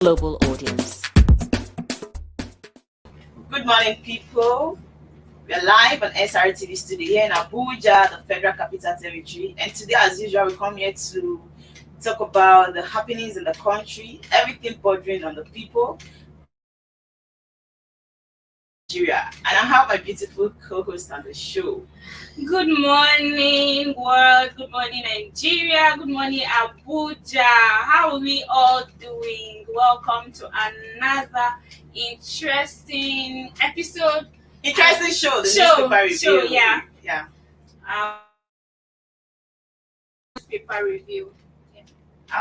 global audience. Good morning, people. We are live on SRTV studio here in Abuja, the Federal Capital Territory. And today, as usual, we come here to talk about the happenings in the country, everything bordering on the people, Nigeria. And I have my beautiful co-host on the show. Good morning, world. Good morning, Nigeria. Good morning, Abuja. How are we all doing? Welcome to another interesting episode. Interesting show, the newspaper review. Yeah. Newspaper review.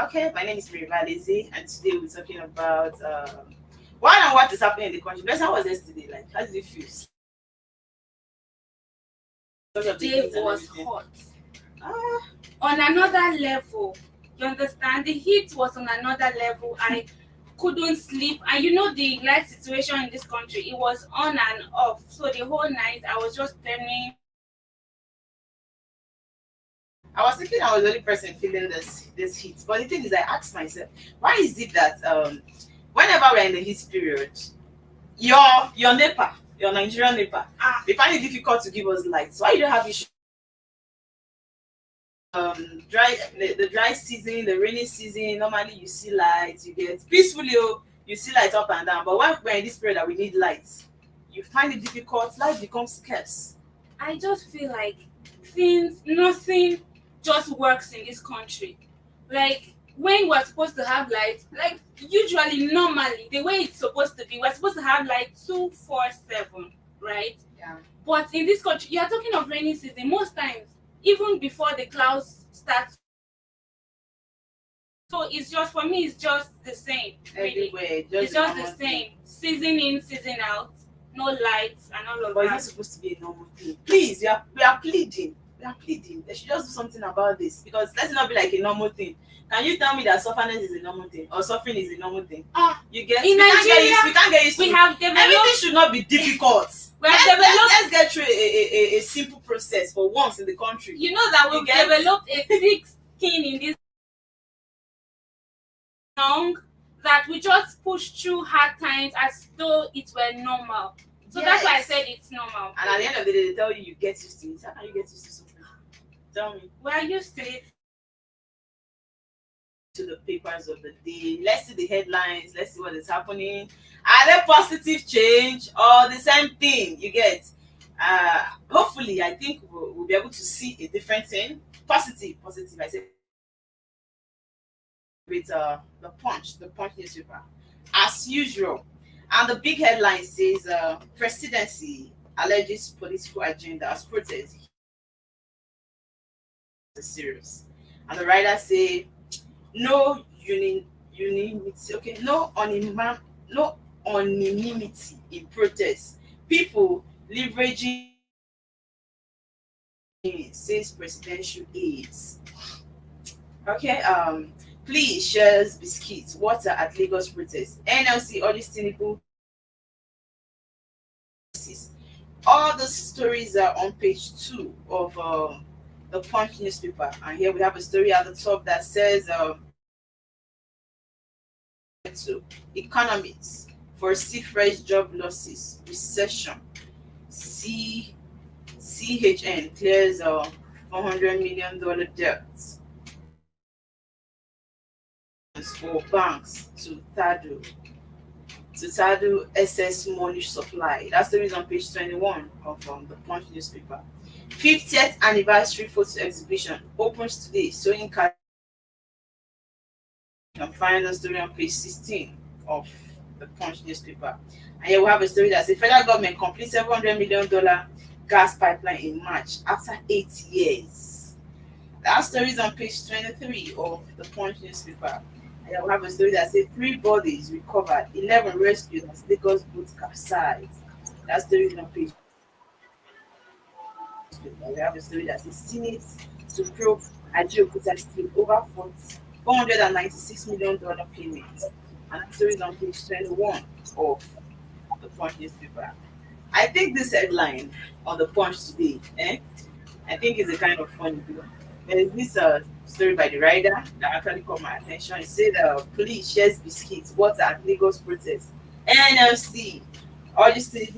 Okay, my name is Miriva Lizzie, and today we're talking about what is happening in the country. How was yesterday like? How did you feel? The day was hot. On another level. You understand? The heat was on another level. I couldn't sleep. And you know the light situation in this country, it was on and off. So the whole night I was just turning. I was thinking I was the only person feeling this heat. But the thing is, I asked myself, why is it that whenever we're in the heat period, your NEPA, your Nigerian NEPA, they find it difficult to give us light. So why you don't have issue? The dry season, the rainy season, normally you see lights, you get peacefully, you see lights up and down. But when we're in this period that we need lights, you find it difficult, light becomes scarce. I just feel like nothing just works in this country. Like when we're supposed to have light, like usually normally the way it's supposed to be, we're supposed to have light 2-4-7, right? Yeah. But in this country, you're talking of rainy season, most times even before the clouds start. So it's just, for me, it's just the same. Really. Everywhere, It's just the same. Season in, season out, no lights and all of But that. it's not supposed to be a normal thing. Please, we are pleading. We are pleading. They should just do something about this, because let's not be like a normal thing. Can you tell me that suffering is a normal thing or suffering is a normal thing? You get in Nigeria, we can't get used to we have developed. everything should not be difficult. Let's get through a simple process for once in the country. You know that we've developed a thick skin in this long that we just push through hard times as though it were normal. So that's why I said it's normal. And at the end of the day, they tell you get used to it. How can you get used to something? Tell me. We're used to it. To the papers of the day. Let's see the headlines. Let's see what is happening. Are there positive change or the same thing? You get. Hopefully, I think we'll be able to see a different thing. Positive. I say with the Punch newspaper, as usual. And the big headline says, presidency alleges political agenda as protest. It's serious. And the writers say, no unanimity. Okay, no anonymity in protest. People leveraging, says presidential aides. Okay, please shares biscuits, water at Lagos protest. NLC urges Tinubu. All the stories are on page 2 of the Punch newspaper, and here we have a story at the top that says economists foresee fresh job losses, recession. CHN clears $400 million debt for banks to tackle excess money supply. That story is on page 21 of the Punch newspaper. 50th anniversary photo exhibition opens today, showing you can find the story on page 16 of the Punch newspaper. And here we have a story that says federal government completes $700 million gas pipeline in March after 8 years. That story is on page 23 of the Punch newspaper. And here we have a story that says 3 bodies recovered, 11 rescued as Lagos boat capsized. That story is on page. We have a story that says Senate to probe ABUJA scheme over $496 million payment. And that story is on page 21 of the Punch newspaper. I think this headline on the Punch today, I think is a kind of funny. There is this story by the rider that actually caught my attention. It said police shares biscuits, water at Lagos protest. NLC, all these things.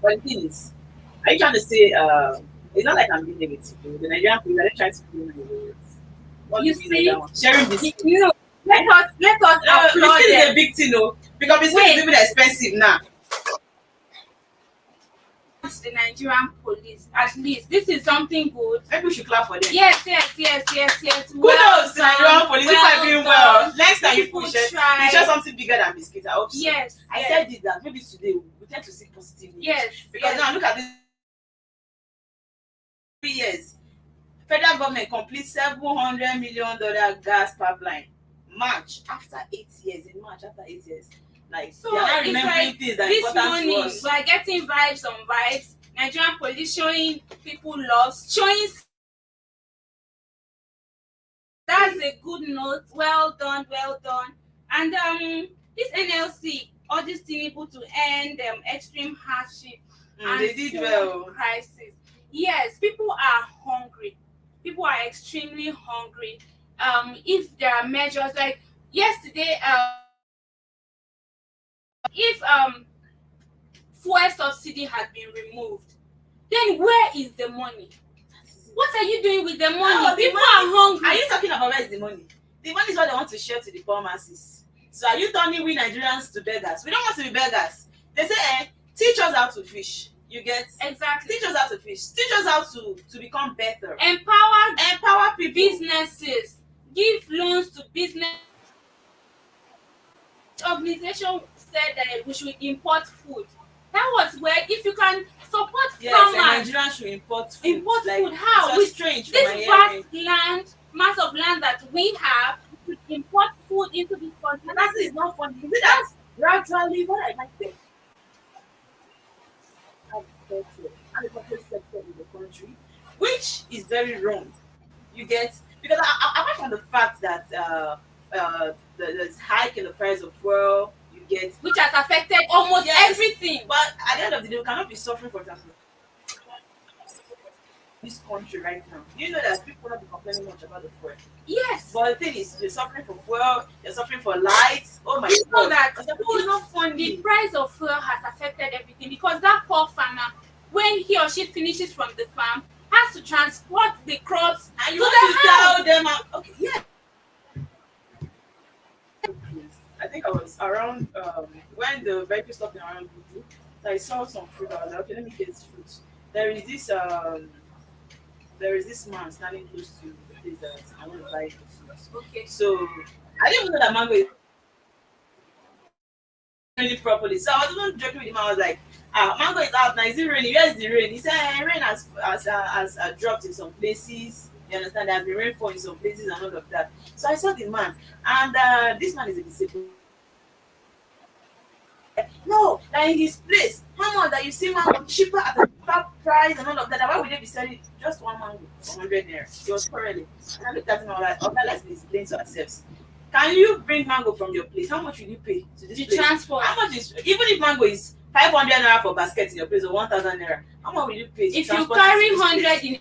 But the thing is, are you trying to say it's not like I'm being negative. The Nigerian police are trying to play my words. What You do you mean by see, that one? Sharing biscuits. you know, let us applaud Biscuits is a them. big thing, though, because biscuits Wait. is even expensive now. The Nigerian police, at least this is something good. Maybe we should clap for them. Yes. Kudos to Nigerian police. People are doing well. done. Next time you People push it, try. you share something bigger than biscuits. I hope so. Yes, I said this that maybe today we tend to see positive news. yes, Because yes. now look at this 3 years. Federal government completes $700 million gas pipeline. March after 8 years. In March after 8 years. Like So they are not it's remembering like things that are this important morning to us. we are getting vibes on vibes. Nigerian police showing people love, showing. That's a good note. Well done. And this NLC, all these things able to end extreme hardship and They did food well. crisis. Yes, people are hungry. People are extremely hungry. If there are measures like yesterday, if fuel subsidy had been removed, then where is the money? What are you doing with the money? No, the People money- are hungry. Are you talking about where is the money? The money is what they want to share to the poor masses. So are you turning we Nigerians to beggars? We don't want to be beggars. They say, teach us how to fish. You get? Exactly. Teach us how to fish. Teach us how to become better. Empower people. businesses. Give loans to business. Organization said that we should import food. That was where if you can support Yes, and farmers, Nigerians should import food. import Like, food. How? It's With just strange this for my hearing. mass of land that we have, we should import food into this country. And that is not funny. Is it that gradually what I might say? Agriculture sector in the country, which is very wrong. You get, because apart from the fact that there's hike in the price of fuel, you get, which has affected almost Yes. everything. but at the end of the day, we cannot be suffering for example this country right now. You know that people will not be complaining much about the fuel. Yes. But the thing is, you're suffering for fuel, you're suffering for lights. Oh my You know god. that It's food, not the funny. price of fuel has affected everything because that poor farmer, when he or she finishes from the farm, has to transport the crops And you to want the to house. tell them, okay, yeah. I think I was around when the vehicle stopped around Buju. I saw some fruit. I was like, okay, let me get this fruit. There is this man standing close to the place that I want to buy the fruit. Okay. So I didn't even know that mango is really properly. So I was even joking with him. I was like, mango is out now. Is it raining? Where's the rain? He said, rain has dropped in some places. You understand? There has been rainfall in some places and all of that. So I saw the man, and this man is a disabled. No, that in his place, how much that you see mango cheaper at a cheaper price and all of that. Why would they be selling just one mango for 100 naira? It was quarterly. And I looked at him and I was like, okay, let's be explain to ourselves. Can you bring mango from your place? How much will you pay to this The place? transport. How much is, even if mango is 500 naira for basket in your place or 1,000 naira, how much will you pay to If you transport carry it to this 100 place? in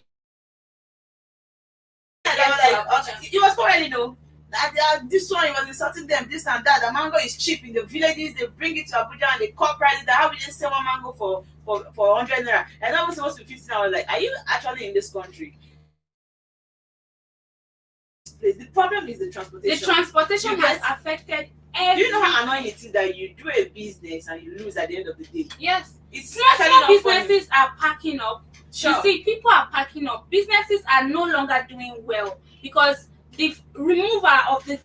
And I was like, okay, it was quarterly though. This one, he was insulting them, this and that. The mango is cheap in the villages. They bring it to Abuja and they cut prices. That how we just sell one mango for 100 naira? And that was supposed to be 15. I was like, are you actually in this country? The problem is the the transportation. transportation You has get- affected Do every. you know how annoying it is that you do a business and you lose at the end of the day? Yes. It's Small actually not funny. businesses are packing up. Sure. You see, people are packing up. Businesses are no longer doing well because the removal of the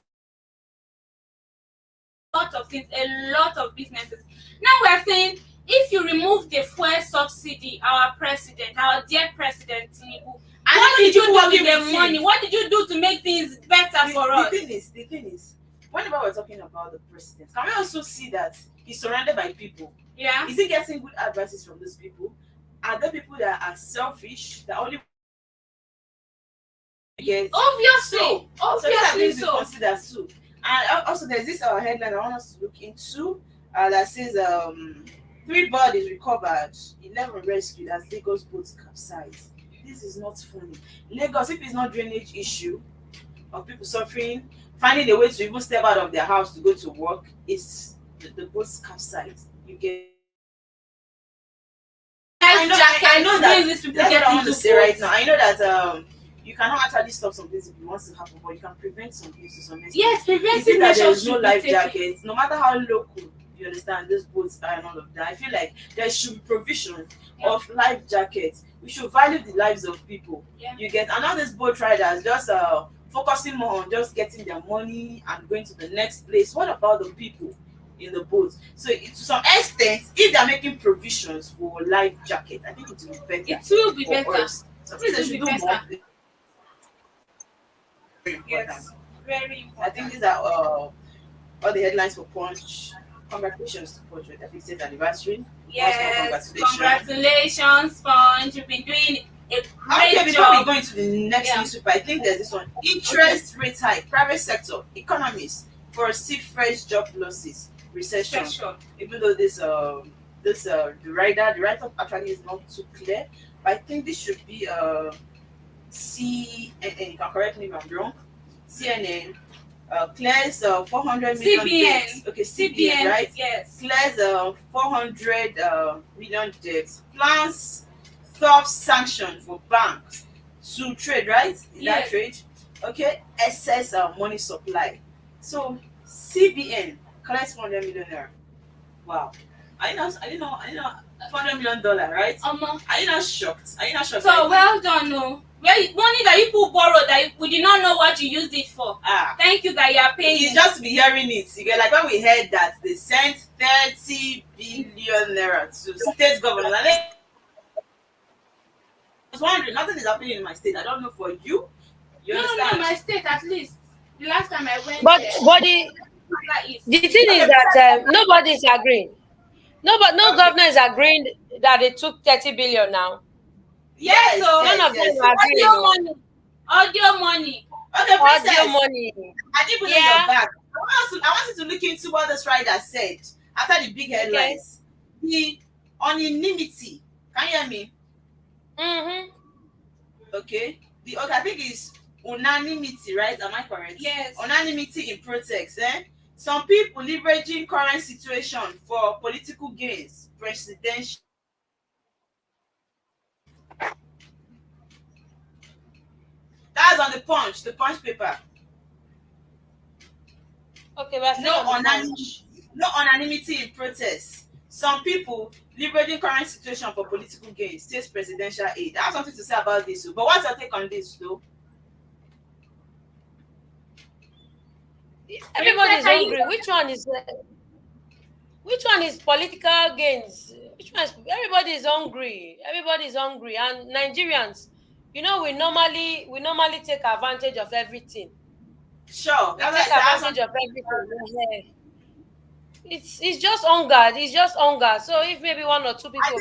lot of things, a lot of businesses. Now we're saying if you remove the fuel subsidy, our dear president Tinubu, what did you do with the money? What did you do to make things better for us? The thing is, whenever we're talking about the president, can we also see that he's surrounded by people? Yeah. Is he getting good advices from those people? Are there people that are selfish, that only get Obviously. so these are Obviously things to so. consider too. And also there's this headline I want us to look into that says 3 bodies recovered, 11 rescued as Lagos boats capsized. this is not funny. Lagos, if it's not drainage issue of people suffering, finding a way to even step out of their house to go to work, it's the boats capsize. You get. I know that. These people That's get what I want to into say right boats. now. I know that you cannot actually stop some things if it wants to happen, but you can prevent some things to some extent. Yes, You preventive see that there measures is no should be life taken. jackets, no matter how local you understand these boats are and all of that. I feel like there should be provision of life jackets. We should value the lives of people. Yeah. You get, and all these boat riders just focusing more on just getting their money and going to the next place. What about the people in the boat? So to some extent, if they're making provisions for life jacket, I think it will be better. It will be for better. us. Something they should do more. Very important. Yes, very I important. think these are all the headlines for Punch. Congratulations to Punch with the 50th anniversary. Yes, Congratulations. congratulations, Sponge. You've been doing a Okay, great before we job. go into the next Yeah. newspaper, I think there's this one. Interest rate hike, private sector, economists foresee fresh job losses, recession. Special. Even though the write-up actually is not too clear, but I think this should be CNN. You can correct me if I'm wrong. CNN clears 400 million CBN. debts. Okay, CBN, right? Yes. Clears 400 million debts. Plans tough sanction for banks to trade, right? Is that Yes. trade? Okay, excess money supply. So CBN collects 400 million naira. Wow. I didn't know, $400 million, right? Are you not shocked? Are you not shocked? So well done, no. Money that you people borrowed that we did not know what you used it for. Thank you that you are paying. It's just to be hearing it. You get, like when we heard that they sent 30 billion naira to state governors. And then I was wondering, nothing is happening in my state. I don't know for you. You No, understand? my state at least. The last time I went But there. the thing is that nobody is agreeing. No governor is agreeing that they took 30 billion now. Yes, so None of them are agreeing. Audio money. Okay, princess, Audio money. I did put it in your back. I want you to look into what this rider said after the big headlines. The anonymity. Can you hear me? Mm-hmm. Okay. I think it's unanimity, right? Am I correct? Yes. Unanimity in protest. Some people leveraging current situation for political gains, presidential. That's on the punch paper. Okay, but No unanimity in protest. Some people leveraging current situation for political gains, state presidential aid. I have something to say about this, but what's your take on this, though? Everybody's hungry. Which one is political gains? Everybody is hungry. Everybody is hungry, and Nigerians, we normally take advantage of everything. Sure, We take advantage of everything. It's just hunger. It's just hunger. So if maybe one or two people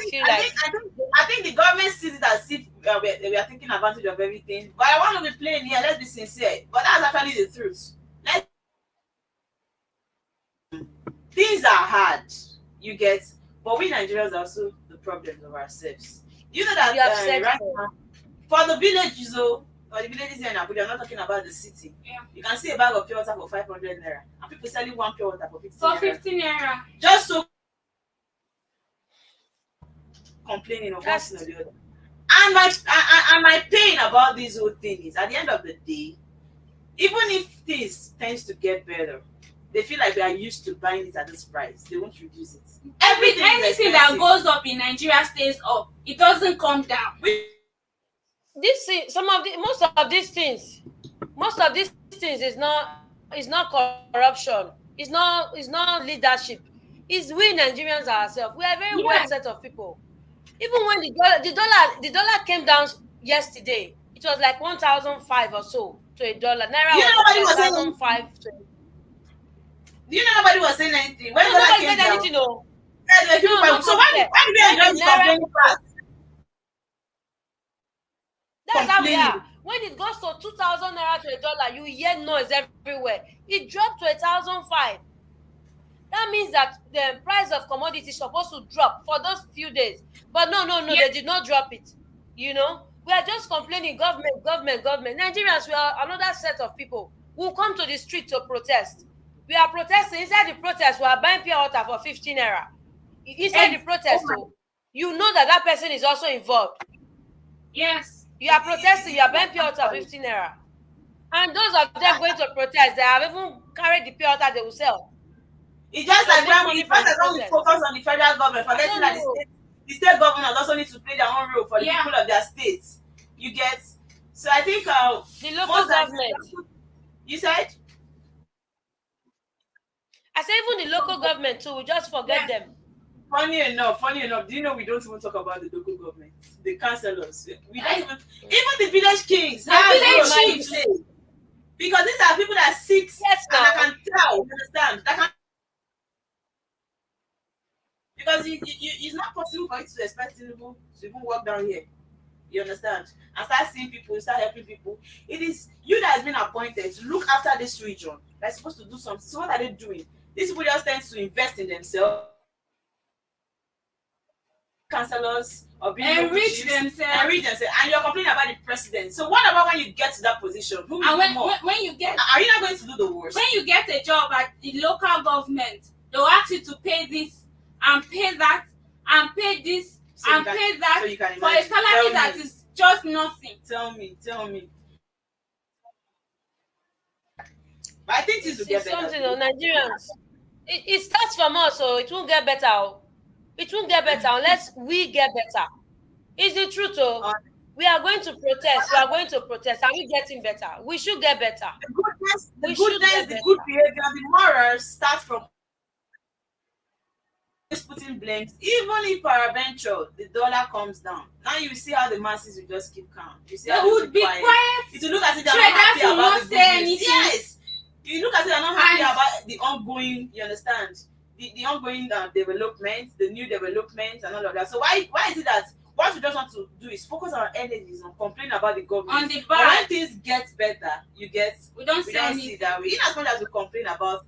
I think the government sees it as if we are taking advantage of everything. But I want to be plain here. Let's be sincere. But that's actually the truth. Things are hard, you get, but we Nigerians are also the problems of ourselves. You know that right now, for the villages, or the villages here in Abuja, I'm not talking about the city. Yeah. You can see a bag of pure water for 500 naira, and people selling one pure water for 15 naira. Just so complaining of one thing or the other. And my pain about this whole thing is, at the end of the day, even if things tends to get better, they feel like they are used to buying it at this price. They won't reduce it. Anything that goes up in Nigeria stays up. It doesn't come down. Most of these things is not corruption. It's not leadership. It's we Nigerians ourselves. We are a very well set of people. Even when the dollar came down yesterday, it was like 1,005 or so to a dollar. Naira was 1,005 to. You know, nobody was saying anything. When nobody said anything, no. So why do we enjoy this complaining part? That's how we are. When it goes to 2,000 naira to a dollar, you hear noise everywhere. It dropped to 1,005. That means that the price of commodity is supposed to drop for those few days. But no, they did not drop it. We are just complaining, government, government, government. Nigerians, we are another set of people who come to the street to protest. We are protesting. Inside the protest, we are buying pure water for 15 naira. Inside the protest, you know that that person is also involved. Yes. You are protesting, you are buying pure water 15 naira. And those of them going to protest, they have even carried the pure water they will sell. It's just like when we focus on the federal government, forgetting that the state governors also need to play their own role for the people of their states. You get? So I think the local government. You said? I said even the local government too, we just forget them. Funny enough, do you know we don't even talk about the local government, the councillors. We don't even the village kings. Because these are people that sit and I can tell, you understand? Because it's not possible for you to expect people to even walk down here. You understand? And start seeing people, start helping people. It is you that has been appointed to look after this region. They're supposed to do something. So what are they doing? These people just tend to invest in themselves. Councillors or being enrich themselves, and you're complaining about the president. So what about when you get to that position? Who will do more? When you get, are you not going to do the worst? When you get a job at the local government, they'll ask you to pay this and pay that and pay this and pay that for a salary that is just nothing. Tell me. But I think this will get better. Something on Nigerians. It starts from us, so it won't get better. It won't get better unless we get better. It's the truth, we are going to protest. We are going to protest. Are we getting better? We should get better. The good behavior, the morals start from putting blames. Even if peradventure the dollar comes down, now you see how the masses will just keep calm. You see how they would be quiet. It will look as if they're not happy about the business. Yes. You look as if they're not happy about the ongoing, you understand? The ongoing development, the new development and all of that. So why is it that what we just want to do is focus our energies on complaining about the government? On the back. When things get better, we don't see that way. In as much as we complain about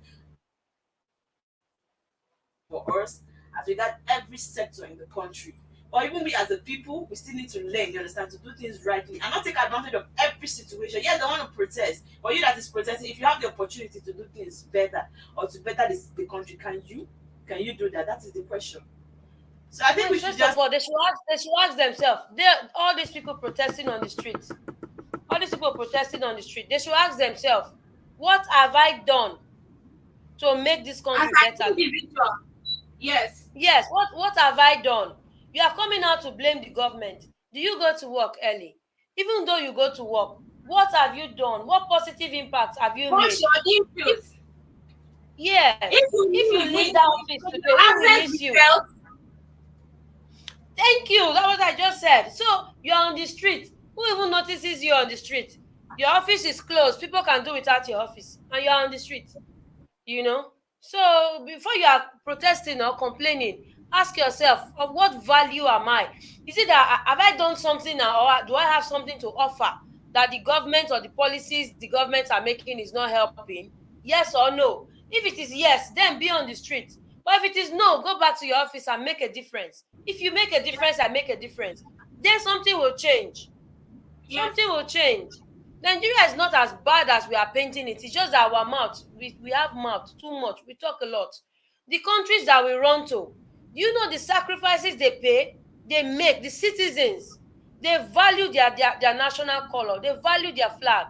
for us, as we got every sector in the country, or even we as a people, we still need to learn, you understand, to do things rightly and not take advantage of every situation. Yes, they want to protest, but you that is protesting, if you have the opportunity to do things better or to better the country, can you do that? That is the question. So I think we should just they should ask themselves. All these people protesting on the streets, they should ask themselves, what have I done to make this country better? Yes. What have I done? You are coming out to blame the government. Do you go to work early? Even though you go to work, what have you done? What positive impact have you made? What's your input? Yes. If you leave that office today, who will miss you? Thank you. That was what I just said. So you're on the street. Who even notices you on the street? Your office is closed. People can do without your office. And you're on the street. You know? So before you are protesting or complaining, ask yourself, of what value am I? Is it that have I done something or do I have something to offer that the government or the policies the government are making is not helping? Yes or no? If it is yes, then be on the street. But if it is no, go back to your office and make a difference. If you make a difference and make a difference, then something will change. Yes. Something will change. Nigeria is not as bad as we are painting it. It's just that our mouth, we have mouth too much. We talk a lot. The countries that we run to, you know the sacrifices they pay, they make, the citizens, they value their national color, they value their flag.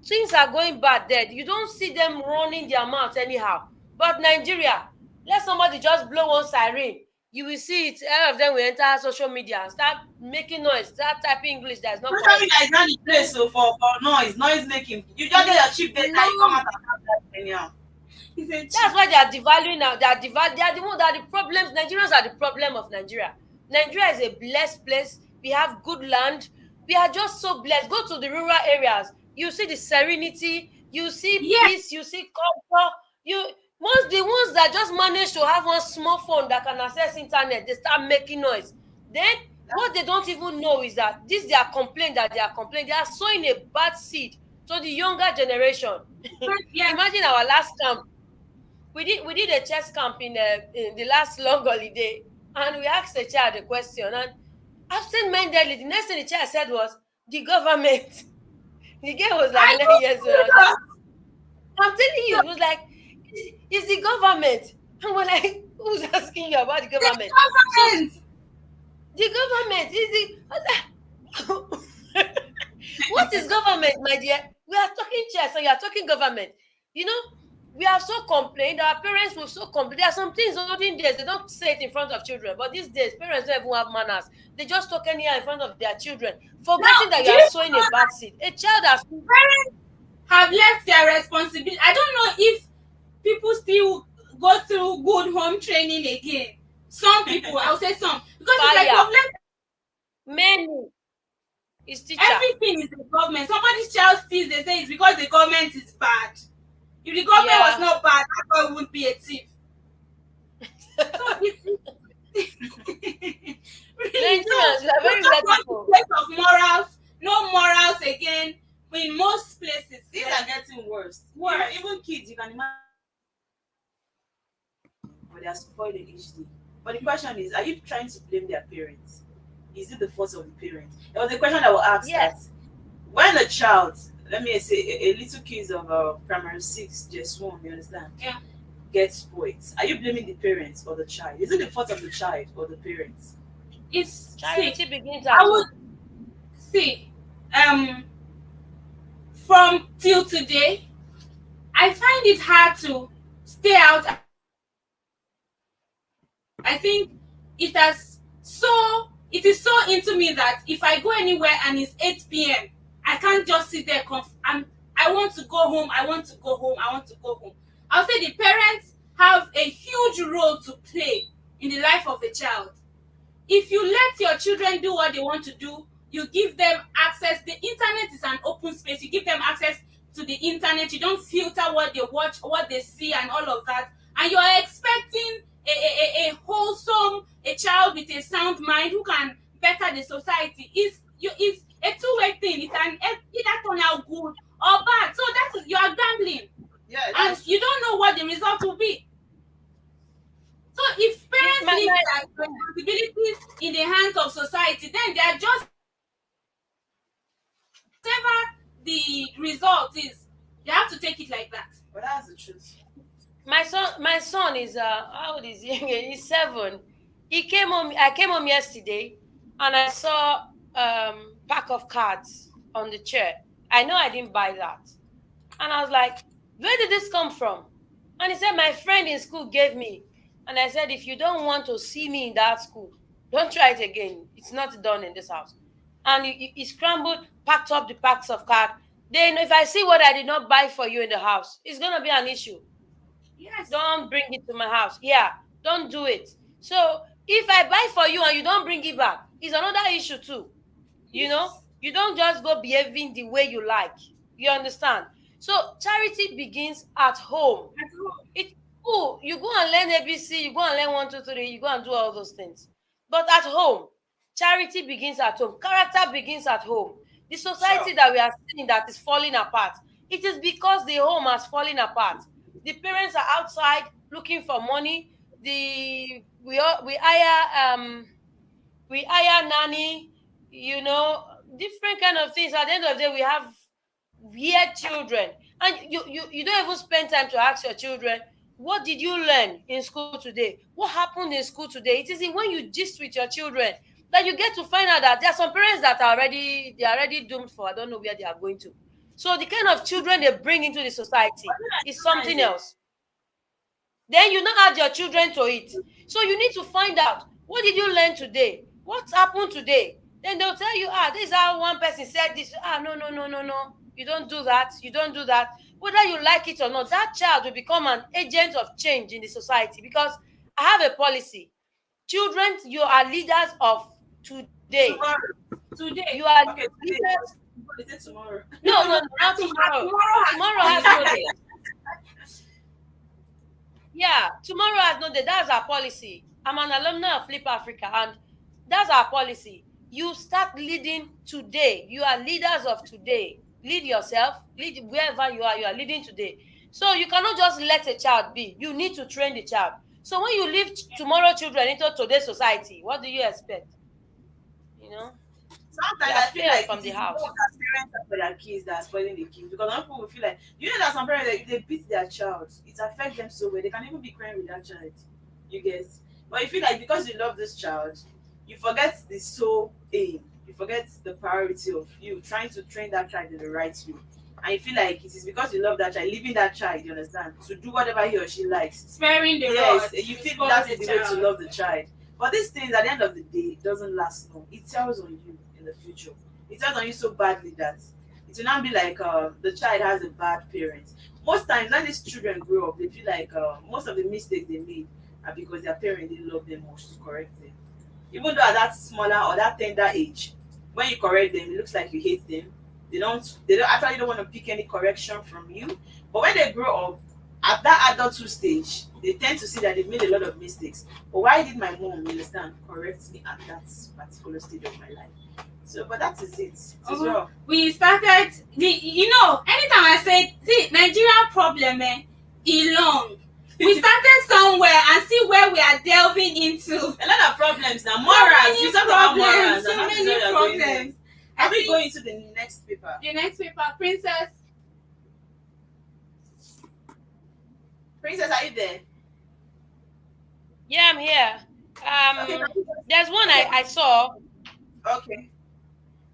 Things are going bad there. You don't see them running their mouth anyhow. But Nigeria, let somebody just blow one siren. You will see it. All of them will enter social media and start making noise, start typing English that is not social media is not the place for noise making. You just get your cheap data, you come out and have that anyhow. That's why they are devaluing now. They are the problems. Nigerians are the problem of Nigeria. Nigeria is a blessed place. We have good land. We are just so blessed. Go to the rural areas. You see the serenity. You see peace. You see culture. The ones that just manage to have one small phone that can access internet, they start making noise. Then what they don't even know is that this their complaint they are sowing a bad seed to the younger generation. Imagine our last camp. We did a chess camp in the last long holiday, and we asked the child a question, and absent-mindedly, the next thing the child said was, The government. The girl was Are like 9 years old. I was like, you I'm telling you, it was like, it's the government. And we're like, who's asking you about the the government? So government? the government is the. I was like, what is government, my dear? We are talking chess and you are talking government. You know, we have so complained. Our parents will so complain. There are some things olden days they don't say it in front of children, but these days parents don't even have manners. They just talk anyhow in front of their children, forgetting Now, that do you are you sowing a bad seed. A child has. parents have left their responsibility? I don't know if people still go through good home training again. Some people, I'll say some, because it's like Fire. we've left Many is teacher. everything is the government. Somebody's child steals, they say it's because the government is bad. If the government was not bad, that boy wouldn't be a thief. So really, Nigerians, we are very just want people. the place of morals, no morals again. In most places, Things are getting worse. Even kids, you can imagine, but they are spoiling each day. But the question is, are you trying to blame their parents? Is it the fault of the parents? There was a question I will ask Yes. that when a child, let me say, a little kid of primary 6, just one, you understand? Yeah. Gets spoiled. Are you blaming the parents or the child? Is it the fault of the child or the parents? It's Charity sick. begins I at would home. see. From till today, I find it hard to stay out. I think it is so into me that if I go anywhere and it's 8 p.m., I can't just sit there. I want to go home. I want to go home. I want to go home. I'll say the parents have a huge role to play in the life of a child. If you let your children do what they want to do, you give them access. The internet is an open space. You give them access to the internet. You don't filter what they watch, what they see, and all of that. And you're expecting a wholesome, a child with a sound mind who can better the society. It's a two-way thing. It can either turn out good or bad. So that is, you are gambling. Yeah, And you don't know what the result will be. So if parents leave their responsibilities in the hands of society, then they are just whatever the result is, they have to take it like that. but that's the truth. My son is how old is he? He's 7. He came home. I came home yesterday, and I saw pack of cards on the chair. I know I didn't buy that, and I was like, "Where did this come from?" And he said, "My friend in school gave me." And I said, "If you don't want to see me in that school, don't try it again. It's not done in this house." And he scrambled, packed up the packs of cards. Then, if I see what I did not buy for you in the house, it's gonna be an issue. Yes. Don't bring it to my house. Yeah, don't do it. So if I buy for you and you don't bring it back, it's another issue too. You know, you don't just go behaving the way you like. You understand? So charity begins at home. It's cool. You go and learn ABC, you go and learn 1, 2, 3, you go and do all those things. But at home, charity begins at home. Character begins at home. The society that we are seeing that is falling apart, it is because the home has fallen apart. The parents are outside looking for money. We hire nanny, different kind of things. At the end of the day, we have weird children, and you don't even spend time to ask your children, what did you learn in school today? What happened in school today? It is when you gist with your children that you get to find out that there are some parents that are already doomed for I don't know where they are going to. So the kind of children they bring into the society is something else. Then you now add your children to it. So you need to find out, what did you learn today? What happened today? Then they'll tell you, this is how one person said this. No. You don't do that. You don't do that. Whether you like it or not, that child will become an agent of change in the society, because I have a policy. Children, you are leaders of today. Today. You are okay, leaders. Is it tomorrow? No, not tomorrow. Tomorrow has no day. Yeah, tomorrow has no day. That's our policy. I'm an alumna of Flip Africa, and that's our policy. You start leading today. You are leaders of today. Lead yourself. Lead wherever you are leading today. So you cannot just let a child be. You need to train the child. So when you leave tomorrow children into today's society, what do you expect? sometimes They are I feel like from it the is the house. love that parents have for their kids that are spoiling the kids. Because some people will feel like, you know that some parents, if they beat their child, it affects them so well. They can even be crying with that child. You get? But you feel like because you love this child, you forget the sole aim. You forget the priority of you trying to train that child in the right way. And you feel like it is because you love that child, leaving that child, you understand, to do whatever he or she likes. Sparing the Yes, rod. you feel that is the way to love the child. But these things, at the end of the day, it doesn't last long. It tells on you in the future. It tells on you so badly that it will not be like the child has a bad parent. Most times, when these children grow up, they feel like most of the mistakes they made are because their parent didn't love them much to correct them. Even though at that smaller or that tender age, when you correct them, it looks like you hate them. They don't actually don't want to pick any correction from you. But when they grow up, at that adulthood stage, they tend to see that they've made a lot of mistakes. But why did my mom, you understand, correct me at that particular stage of my life? So, but that is it. It is well. We started anytime I say, see, Nigerian problem, long. We started somewhere and see where we are delving into. A lot of problems now. Morals. You talk about morals. So many problems. Are we going to the next paper? The next paper, Princess. Princess, are you there? Yeah, I'm here. Okay. There's one I saw. Okay.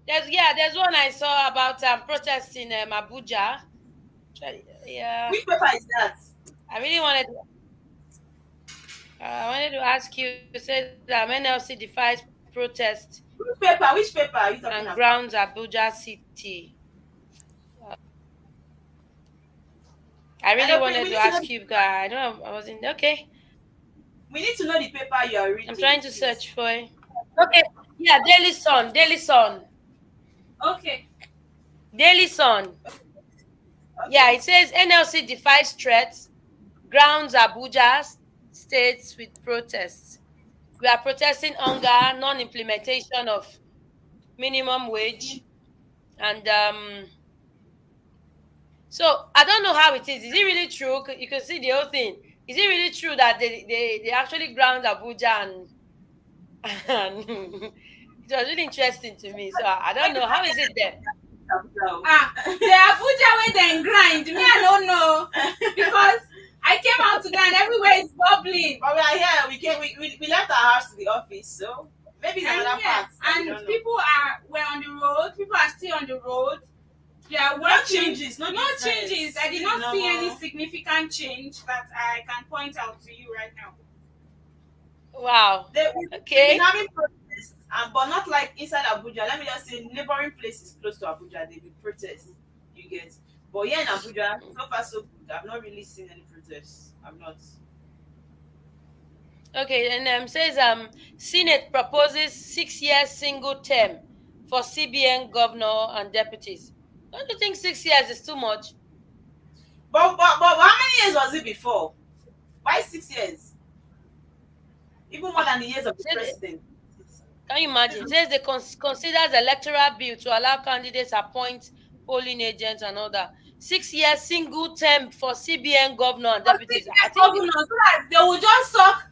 There's one I saw about protests in Abuja. Yeah. Which paper is that? I really wanted. I wanted to ask you. You said NLC defies protest. Which paper? Which paper are you talking and about? grounds Abuja City. I really wanted to ask you, guys. I know I wasn't okay. We need to know the paper you are reading. I'm trying to search for it. Okay. Yeah, Daily Sun. Daily Sun. Okay. Daily Sun. Okay. Yeah, it says NLC defies threats, grounds Abuja states with protests. We are protesting hunger, non-implementation of minimum wage, and so I don't know how it is. Is it really true? You can see the whole thing. Is it really true that they actually ground Abuja and it was really interesting to me. So I don't know. How is it there? The Abuja way then grind. Me, I don't know. Because I came out today and everywhere is bubbling. But we are here. We left our house to the office, so maybe it's another part. And people were on the road. People are still on the road. They are working. No changes. No changes. I did not see any significant change that I can point out to you right now. Wow. Okay. We've been having protests, but not like inside Abuja. Let me just say, neighboring places close to Abuja, they will protest. You get. But here in Abuja, so far so good. I've not really seen any protests. I've not. Okay, and says Senate proposes 6-year single term for CBN governor and deputies. Don't you think 6 years is too much? But how many years was it before? Why 6 years? Even more than the years of the president. Can you imagine? It says they considers electoral bill to allow candidates appoint polling agents and all that. 6 year single term for CBN governor and deputies. I think governor, so that they will just suck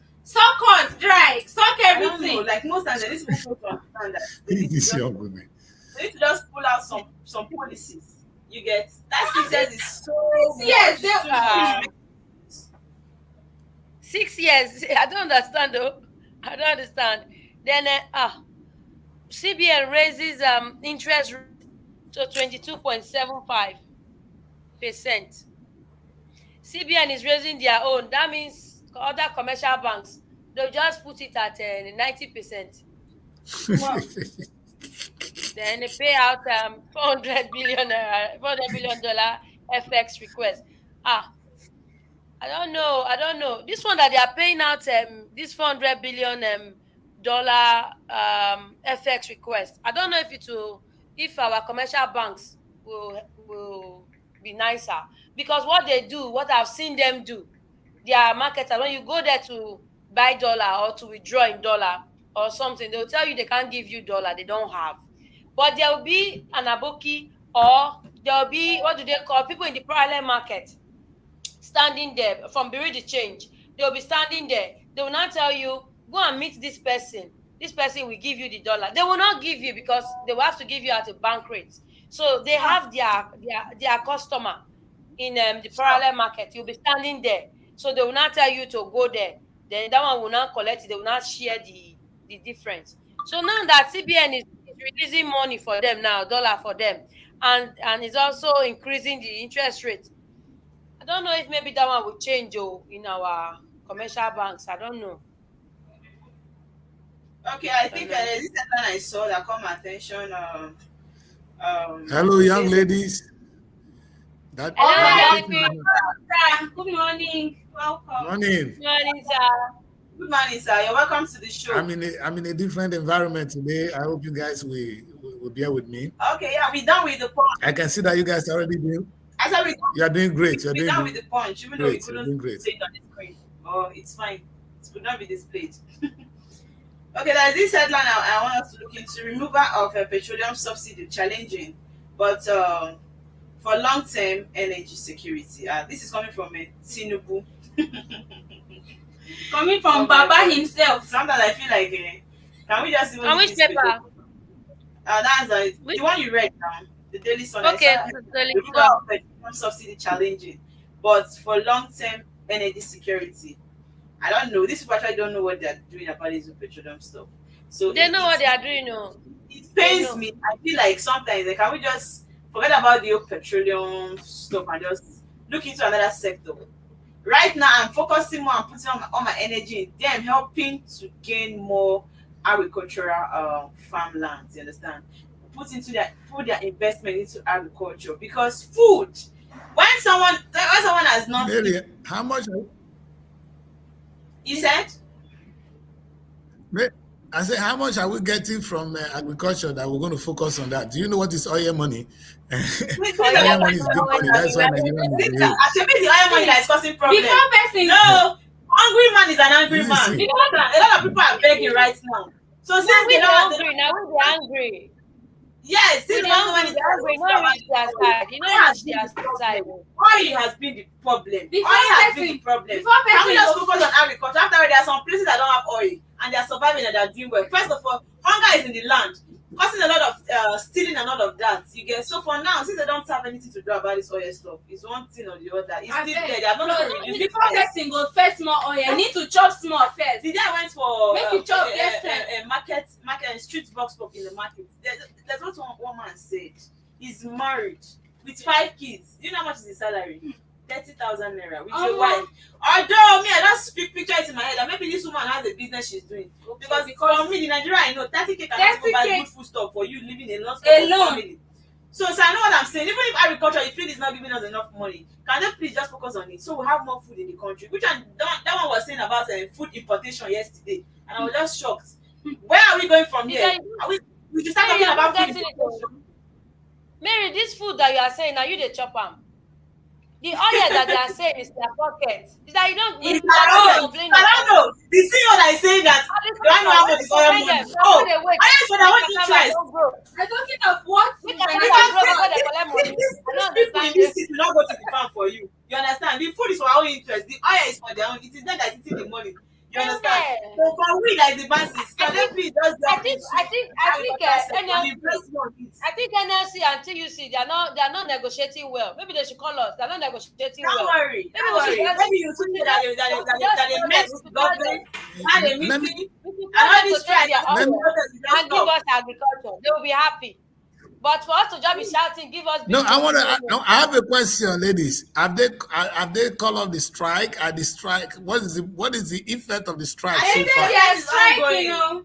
us dry, suck everything. I don't know, like most times, these people don't understand that. They need to just pull out some policies. You get that 6 years is so. Yes, 6 years. I don't understand though. I don't understand. Then CBN raises interest to 22.75%. CBN is raising their own. That means other commercial banks, they'll just put it at 90%. Wow. Then they pay out $400 billion FX request. I don't know. This one that they are paying out this $400 billion FX request. I don't know if our commercial banks will be nicer, because what I've seen them do, their marketers, when you go there to buy dollar or to withdraw in dollar or something, they'll tell you they can't give you dollar, they don't have. But there will be an aboki, or there will be, what do they call, people in the parallel market standing there from Bureau de Change. They will be standing there. They will not tell you, go and meet this person. this person will give you the dollar. They will not give you because they will have to give you at a bank rate. So they have their customer in the parallel market. You'll be standing there. So they will not tell you to go there. Then that one will not collect it. They will not share the difference. So now that CBN is releasing money for them now, dollar for them, and it's also increasing the interest rate. I don't know if maybe that one will change in our commercial banks. I don't know. Okay, I think this is one I saw that caught my attention. Hello, young ladies. Hello, good morning. Welcome. Morning. Good morning, sir. Good morning, sir. You're welcome to the show. I'm in a different environment today. I hope you guys will bear with me. Okay, yeah, we're done with the punch. I can see that you guys are already doing. I said you are doing great. We're done with the punch, even though we couldn't great. say it on the screen. Oh, it's fine. It could not be displayed. Okay, there's this headline I want us to look into: removal of petroleum subsidy challenging, but for long-term energy security. This is coming from Tinubu. Coming from Baba himself. Sometimes I feel like, can we just even? And which paper? That's the one you read now, the Daily Sun. Okay, removal of petroleum subsidy challenging, but for long-term energy security. I don't know. These people actually don't know what they're doing about this petroleum stuff. So they know what they are doing. No, it pains me. I feel like sometimes can we just forget about the old petroleum stuff and just look into another sector. Right now, I'm focusing more on putting all my energy in them, helping to gain more agricultural farmlands. You understand? Put their investment into agriculture because food. When someone has not. Mary, how much? You said? I said, how much are we getting from agriculture that we're going to focus on that? Do you know what is oil money? Oil money is big money. That's why Nigerian is real. Actually, the oil money that is causing problems. Before person, no, hungry man is an angry man. A lot of people are begging right now. So since we they are hungry, now we're angry. Yes, since we're hungry, not reach their side. You know, reach their side. Oil has been the problem. Oil has been the problem. Can we just focus on agriculture? After all, there are some places that don't have oil and they are surviving and they are doing well. First of all, hunger is in the land, causing a lot of stealing and all of that. You get so for now, since they don't have anything to do about this oil stuff, it's one thing or the other. It's still there. They are not going to reduce before person go first more oil. You need to chop small first. The day I went for make you chop market street box pop in the market. That's what one man said. He's married with 5 kids. Do you know how much is his salary? 30,000 naira with your wife. Although me, I just picture it in my head that maybe this woman has a business she's doing. Because for me, in Nigeria, I know 30K can buy good food stuff for you living alone. So I know what I'm saying. Even if agriculture, you feel is not giving us enough money, can they please just focus on it so we have more food in the country? Which one, that one was saying about food importation yesterday, and I was just shocked. Where are we going from here? We just start talking about food importation. Mary, this food that you are saying, now you the chop them. The oil that they are saying is their pocket. Is that you don't I don't know. The CEO that is saying that do I know how much is oil money? Oh, I just want interest. I'm talking of what? These people in this city will not go to the farm for you. You understand? The food is for our own interest. The oil is for their own. It is them that is eating the money. You understand? So for we like the masses, can they please just I think NLC and TUC they are not negotiating well. Maybe they should call us. They're not negotiating well. Don't worry. Maybe you see that they met with government, had a meeting, and all this strike and give us agriculture. They will be happy. But for us to just be shouting, give us. No, I have a question, ladies. Have they called off the strike? At the strike, what is the effect of the strike so far? They are striking, Like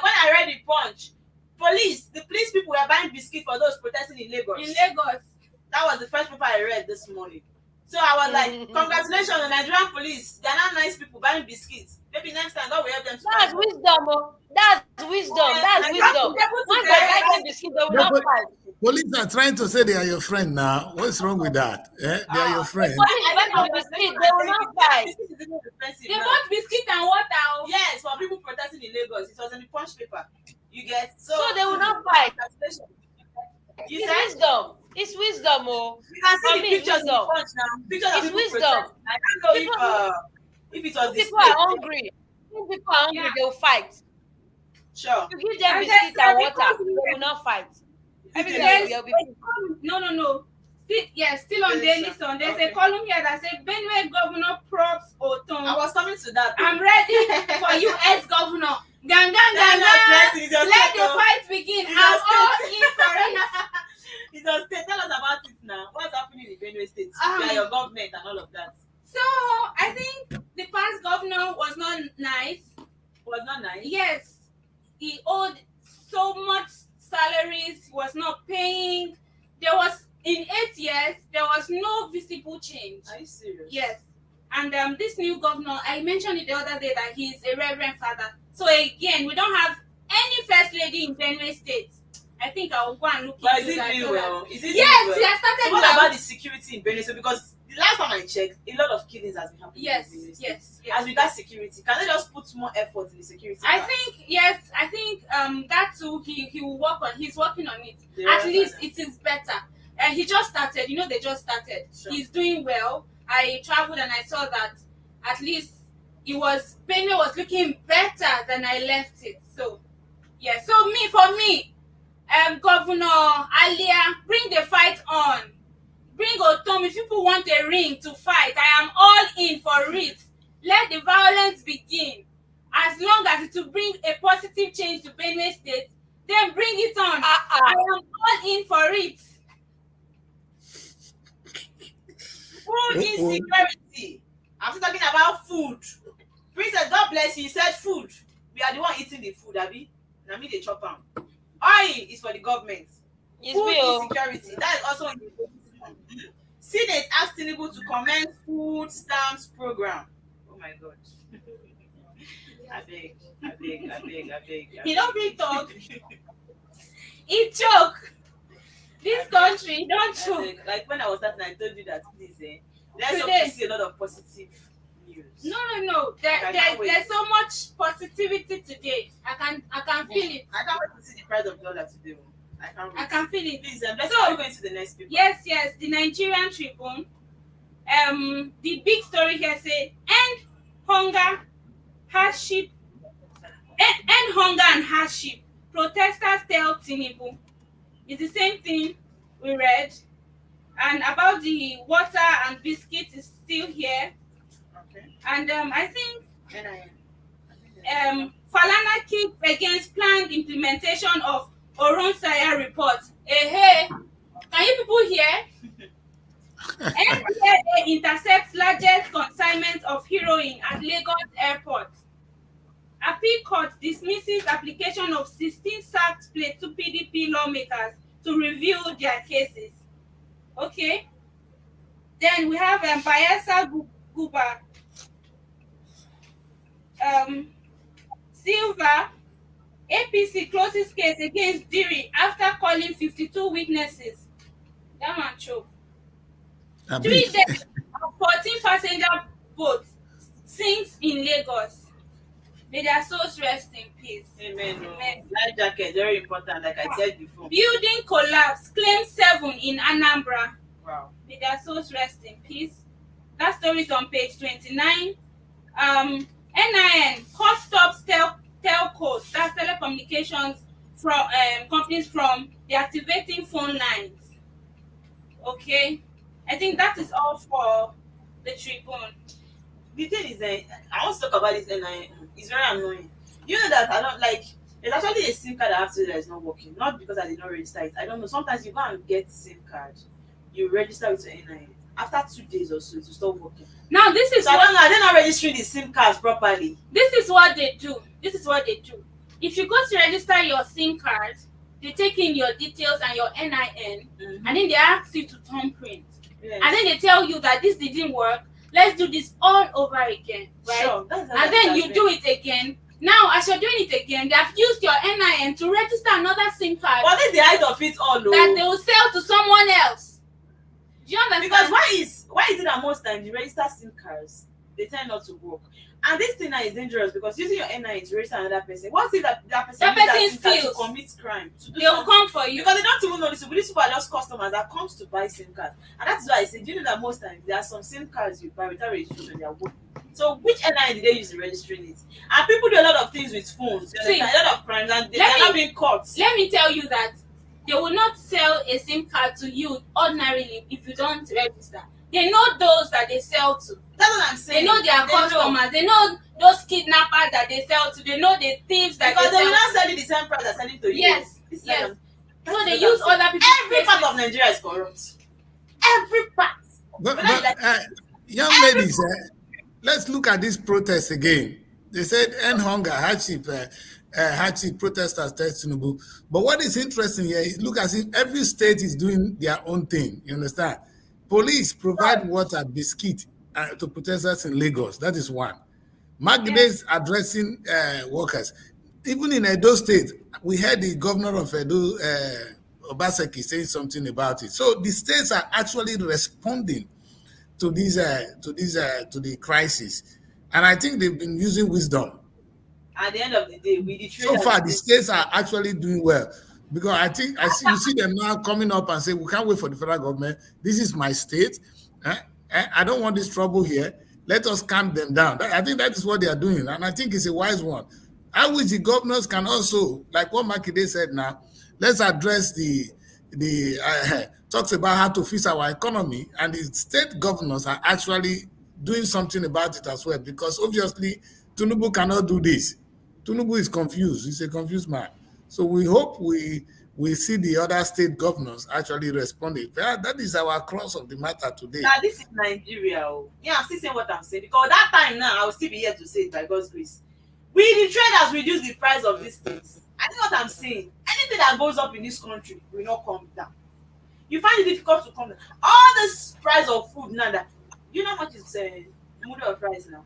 when I read the Punch, the police people were buying biscuits for those protesting in Lagos. That was the first paper I read this morning. So I was like, congratulations on Nigerian police. They're not nice people buying biscuits. Maybe next time God will help them to That's wisdom. That's wisdom. Once they buy them biscuits, they will not fight. Police are trying to say they are your friend now. What's wrong with that? They are your friend. They will not fight. They want biscuit and water. Yes, for people protesting in Lagos. It was in the Punch paper. You get so they will not fight. It's wisdom. It's wisdom, You can see the pictures in the Punch now. Pictures of people protesting. I don't know If it was If this people are hungry, Yeah. they will fight. sure. You give them And biscuit then and they water, come they will not fight. Everything There's will be a column, no. Still on Yes, Daily sir. Sun. There's Okay. a column here that says Benue Governor props I Oton. was coming to that. I'm ready for you, ex-governor. Gang, gang, gang, gang. Let the fight begin. It's I'm your all state. in for it. It's a state. Tell us about it now. What's happening in Benue State? Your government and all of that. So I think the past governor was not nice. Was not nice. Yes, he owed so much salaries, was not paying. There was in 8 years there was no visible change. Are you serious? Yes, and this new governor, I mentioned it the other day that he's a reverend father. So again, we don't have any first lady in Benue State. I think I will go and look But into is it that. doing so that- well? Is it Yes, doing he well? has started So what well. about the security in Benue? So because the last time I checked, a lot of killings has been happening Yes, in Benue State. yes, As yes. regards security, can they just put more effort in the security? I part? think yes. I think that too. He will work on. He's working on it. The At reverend least father. it is better. And he just started. You know, they just started. Sure. He's doing well. I traveled and I saw that at least Benue was looking better than I left it. So yeah. So for me, Governor Alia, bring the fight on. Bring Otom. If people want a ring to fight, I am all in for it. Let the violence begin. As long as it will bring a positive change to Benue State, then bring it on. I am all in for it. Food insecurity. I'm still talking about food. Princess, God bless you. You said food. We are the one eating the food, Abi. Now me they chop am. Oil is for the government. It's Food real. insecurity. That is also in the Senate asked Tinubu to commence food stamps program. Oh my God. I beg. He don't bring talk. He choke. This country don't choke. Like when I was starting, I told you that please, let's hope Today. to see a lot of positive news. No. There's so much positivity today. I can feel it. I can't wait to see the price of dollar today. I can't wait. I can feel it. Please, let's So- go into the next people. Yes, the Nigerian Tribune. The big story here say end hunger, hardship. End hunger and hardship. Protesters tell Tinubu. It's the same thing we read. And about the water and biscuits is still here. Okay. And I think NIN. Falana kicked against planned implementation of Oronsaya report. Hey, can you people hear? NDLA intercepts largest consignment of heroin at Lagos Airport. Appeal Court dismisses application of 16 sacked Plateau PDP lawmakers to review their cases. Okay. Then we have Bayelsa Guba. Silva, APC closes case against Diri after calling 52 witnesses. That man choke. 3 days of 14 passenger boat sinks in Lagos. May their souls rest in peace. Amen. Amen. Life jacket, very important, like I said before. Building collapse, claim 7 in Anambra. Wow. May their souls rest in peace. That story is on page 29. NIN court stops telcos, that's telecommunications from companies from deactivating phone lines. Okay, I think that is all for the Tribune. The thing is that I want to talk about this NIN. It's very annoying. You know that I don't like. There's actually a SIM card I have to that is not working. Not because I did not register it. I don't know. Sometimes you go and get SIM card, you register with your NIN. After 2 days or so, it will stop working. Now this is So I don't know. They're not registering the SIM cards properly. this is what they do. If you go to register your SIM card, they take in your details and your NIN, and then they ask you to thumbprint. Yes. And then they tell you that this didn't work. Let's do this all over again, right? Sure. That's And then you do it again. Now, as you're doing it again, they have used your NIN to register another SIM card What is the height of it all, though? that they will sell to someone else. Do you understand? Because why is it that most times you register SIM cards, they tend not to work? And this thing now is dangerous because using your NIN to register another person, what if that person That uses person SIM card to steals. commit crime? To do they will something? come for you. Because they don't even know this. These people are just customers that comes to buy SIM cards. And that's why I say, do you know that most times there are some SIM cards you buy without registration, they are working. So which airline did they use in registering it? And people do a lot of things with phones. See, a lot of crimes, and they're not being caught. Let me tell you that they will not sell a SIM card to you ordinarily if you don't register. They know those that they sell to. That's what I'm saying. They know their customers. They know those kidnappers that they sell to. They know the thieves that because they will sell not sell you the same price they're selling to you. Yes, yes. So they use other people. Every part of Nigeria is corrupt. Every part. But young ladies, let's look at this protest again. They said end hunger, hardship protesters test Tinubu. But what is interesting here is look as if every state is doing their own thing. You understand? Police provide water, biscuit to protesters in Lagos. That is one. Magde is addressing workers. Even in Edo State, we heard the governor of Edo, Obaseki, saying something about it. So the states are actually responding to the crisis, and I think they've been using wisdom. At the end of the day, so far the states are actually doing well, because I think you see them now coming up and say we can't wait for the federal government. This is my state. I don't want this trouble here. Let us calm them down. I think that is what they are doing, and I think it's a wise one. I wish the governors can also, like what Makinde said now, let's address the talks about how to fix our economy, and the state governors are actually doing something about it as well, because obviously Tinubu cannot do this. Tinubu is confused. He's a confused man. So we hope we see the other state governors actually responding. That is our cross of the matter today. Now this is Nigeria. Yeah, I'm still saying what I'm saying, because that time now I will still be here to say it by God's grace. We the traders reduce the price of these things. I know what I'm saying. Anything that goes up in this country will not come down. You find it difficult to come down. All this price of food now, that you know how much is mudu of rice now?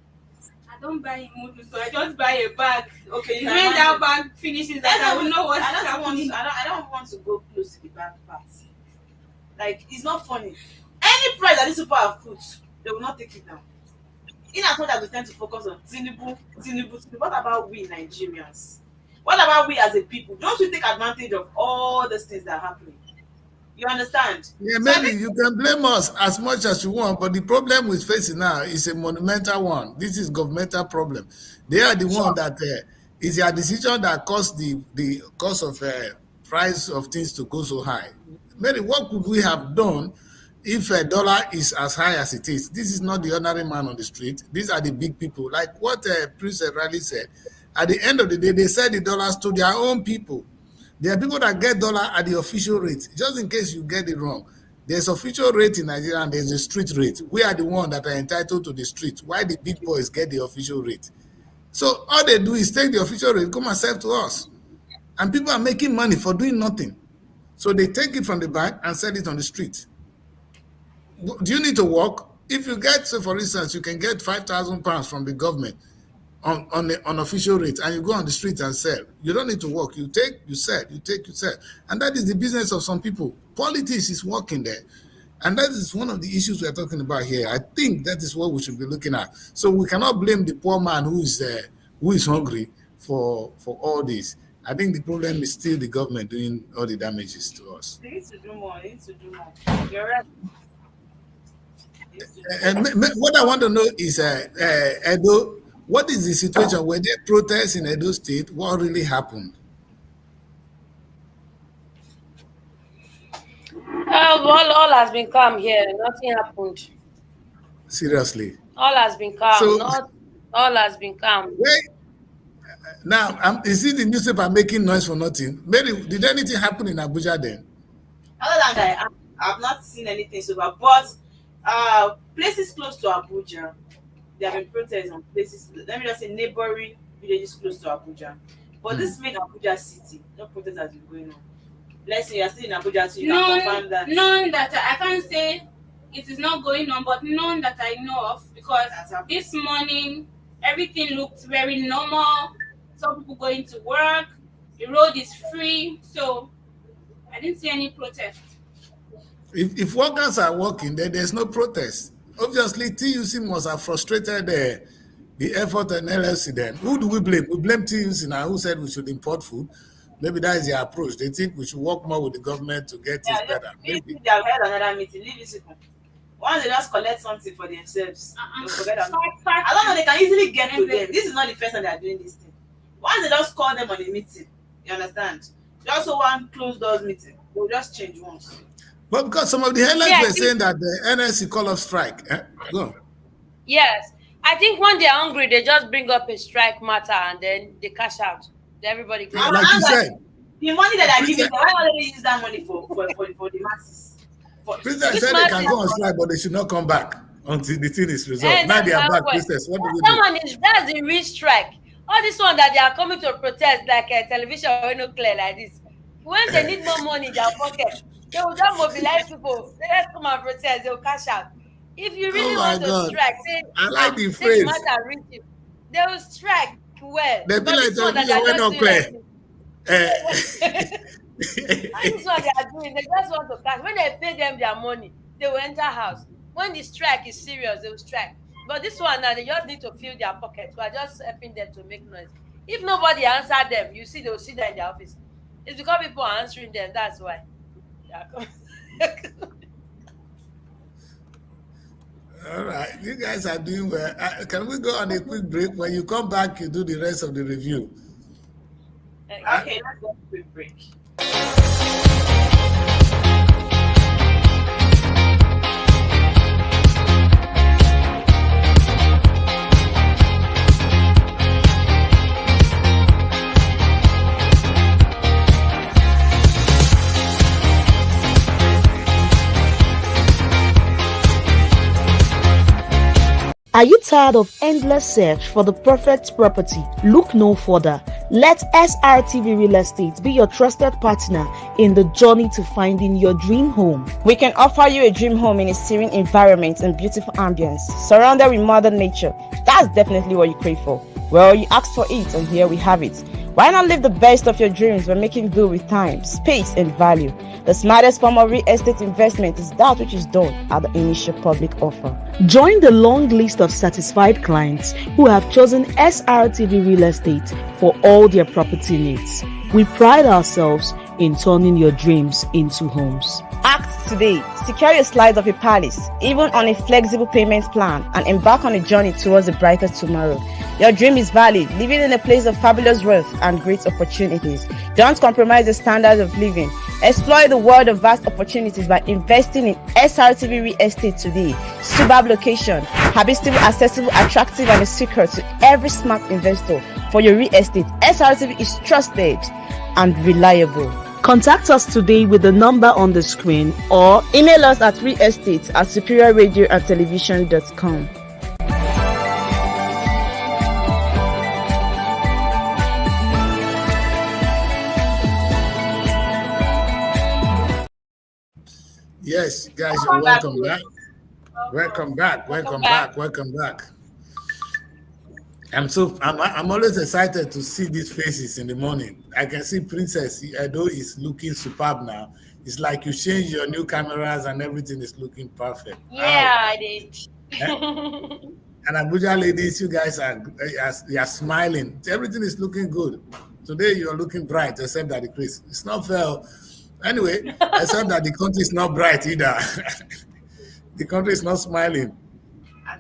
I don't buy mudu, so I just buy a bag. Okay, when that bag finishes, I will know what's happening. I don't want to go close to the bag part. Like, it's not funny. Any price that these people have put, they will not take it down. In as much as we tend to focus on Tinubu, what about we Nigerians? What about we as a people? Don't we take advantage of all these things that are happening? You understand? Yeah, maybe you can blame us as much as you want, but the problem we're facing now is a monumental one. This is governmental problem. They are the one that is their decision that caused the cost of price of things to go so high. Maybe what could we have done if a dollar is as high as it is? This is not the ordinary man on the street. These are the big people. Like what Prince Riley said. At the end of the day, they sell the dollars to their own people. There are people that get dollar at the official rate. Just in case you get it wrong, there's official rate in Nigeria and there's a street rate. We are the ones that are entitled to the street. Why the big boys get the official rate? So all they do is take the official rate, come and sell to us. And people are making money for doing nothing. So they take it from the bank and sell it on the street. Do you need to work? If you get, so for instance, you can get £5,000 from the government on official rate, and you go on the street and sell. You don't need to work. You take, you sell. You take, you sell. And that is the business of some people. Politics is working there. And that is one of the issues we are talking about here. I think that is what we should be looking at. So we cannot blame the poor man who is hungry for all this. I think the problem is still the government doing all the damages to us. They need to do more. You're right. And what I want to know is, Edo, what is the situation? Were there protests in Edo State? What really happened? All has been calm here. Nothing happened. Seriously? All has been calm. So, all has been calm. Wait. Now, is it the newspaper making noise for nothing? Mary, did anything happen in Abuja then? Other than that, I've not seen anything so far. But places close to Abuja, there have been protests on places, let me just say neighboring villages close to Abuja. But this main Abuja city, no protest has been going on. Let's say you're still in Abuja, so you can confirm that. None that I can't say it is not going on, but none that I know of, because this morning everything looked very normal. Some people going to work, the road is free, so I didn't see any protest. If workers are working, then there's no protest. Obviously, TUC must have frustrated the effort and LLC then. Who do we blame? We blame TUC now, who said we should import food. Maybe that is their approach. They think we should work more with the government to get it better. Maybe they have had another meeting. Leave it. Once they just collect something for themselves, they'll forget that. Fact. I don't know, they can easily get to them. This is not the first time they are doing this thing. Once they just call them on a meeting, you understand? Just one closed doors meeting, they'll just change once. But because some of the headlines Yeah, were saying that the NSC call off strike. Go on. Yes. I think when they're hungry, they just bring up a strike matter and then they cash out. Everybody goes. Like you said, the money that they're giving them, why don't they use that money for the masses? Princess said they can go on strike, but they should not come back until the thing is resolved. Now they are back, Princess. What do we do? That's the real strike. All this one that they are coming to protest like a television or no clear like this. When they need more money in their pocket, they will just mobilize people. Let's come and protest. They will cash out. If you really want to strike, say, I like the phrase. They will strike well. They be like television when not clear. That's what they are doing. They just want to cash. When they pay them their money, they will enter house. When the strike is serious, they will strike. But this one now, they just need to fill their pockets. We are just helping them to make noise. If nobody answer them, you see, they will sit there in their office. It's because people are answering them. That's why. All right, you guys are doing well. Can we go on a quick break? When you come back, you do the rest of the review. Okay, let's go on a quick break. Are you tired of endless search for the perfect property? Look no further. Let SRTV Real Estate be your trusted partner in the journey to finding your dream home. We can offer you a dream home in a serene environment and beautiful ambience, surrounded with mother nature. That's definitely what you crave for. Well, you asked for it, and here we have it. Why not live the best of your dreams by making do with time, space, and value? The smartest form of real estate investment is that which is done at the initial public offer. Join the long list of satisfied clients who have chosen SRTV Real Estate for all their property needs. We pride ourselves in turning your dreams into homes. Act today. Secure your slice of a palace, even on a flexible payment plan, and embark on a journey towards a brighter tomorrow. Your dream is valid, living in a place of fabulous wealth and great opportunities. Don't compromise the standards of living. Explore the world of vast opportunities by investing in SRTV Real Estate today. Superb location, habitable, accessible, attractive, and a secret to every smart investor. For your real estate, SRTV is trusted and reliable. Contact us today with the number on the screen or email us at realestate@superiorradioandtelevision.com. Yes, guys, you're welcome back. Welcome back. Welcome back. Welcome back. I'm always excited to see these faces in the morning. I can see Princess Edo is looking superb now. It's like you change your new cameras and everything is looking perfect. Yeah, I did. And Abuja ladies, you guys are smiling. Everything is looking good. Today you're looking bright, except that it's not fair. Anyway, except that the country is not bright either. The country is not smiling.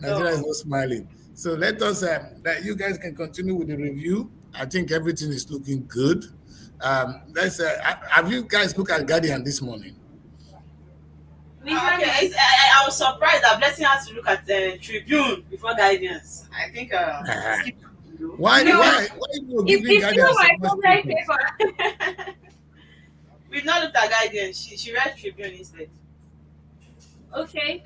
Nigeria is not smiling. So let us, that you guys can continue with the review. I think everything is looking good. Have you guys looked at Guardian this morning? I was surprised that Blessing had to look at the Tribune before Guardians. I think. Why are you giving Guardian so much paper. We've not looked at Guardians. She read Tribune instead. Okay,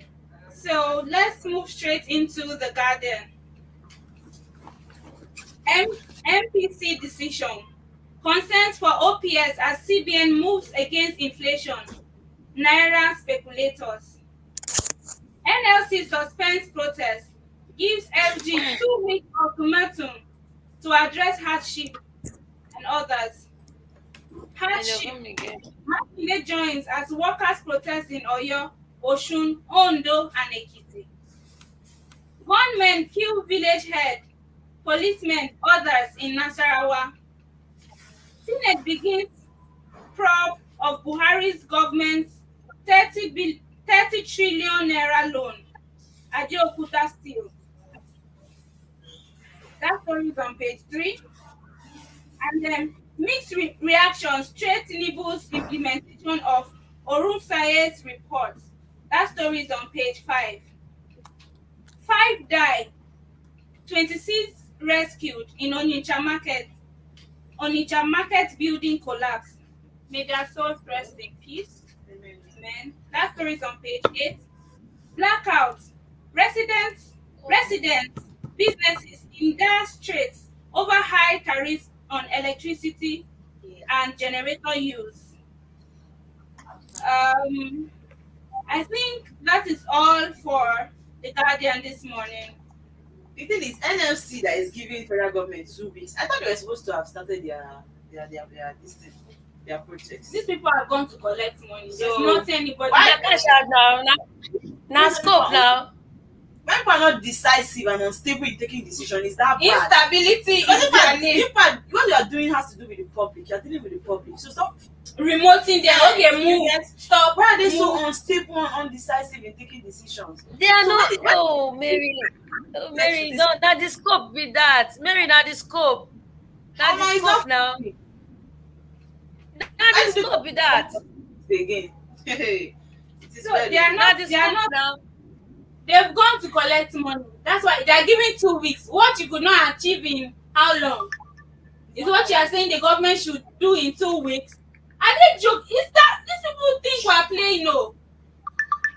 so let's move straight into the Guardian. MPC decision. Consent for OPS as CBN moves against inflation. Naira speculators. NLC suspends protest. Gives FG 2 weeks ultimatum to address hardship and others. Hardship. Makinde joins as workers protest in Oyo, Osun, Ondo, and Ekiti. Gunmen kill village head. Policemen, others in Nasarawa. Senate begins probe of Buhari's government's 30 30 trillion naira loan. Ajaokuta Steel. That story is on page 3. And then mixed reactions, straight Tinubu's implementation of Orunsaye's report. That story is on page 5. 5 die, 26 rescued in Onitsha Market. Onitsha Market building collapse. May their souls rest in peace. Amen. That story is on page 8. Blackouts. Residents, businesses in dire straits over high tariffs on electricity and generator use. I think that is all for the Guardian this morning. The thing is, NLC that is giving federal government 2 weeks. I thought they were supposed to have started their projects. These people are going to collect money. So, there's not anybody. Why cash out now scope now. When people are not decisive and unstable in taking decisions, is that bad? Instability is their name. What you are doing has to do with the public. You are dealing with the public. So stop Remoting them. Okay, move. Stop. Why are they so unstable and undecisive in taking decisions? They are not. Oh, Mary. Oh, Mary, no, not the scope with that. Mary, not the scope. Not the scope now. Not the scope with that. Again. So they are not. They are not now. They've gone to collect money. That's why they are giving 2 weeks. What you could not achieve in how long? Is what you are saying the government should do in 2 weeks? Are they joke? Is that these people think we are playing? No.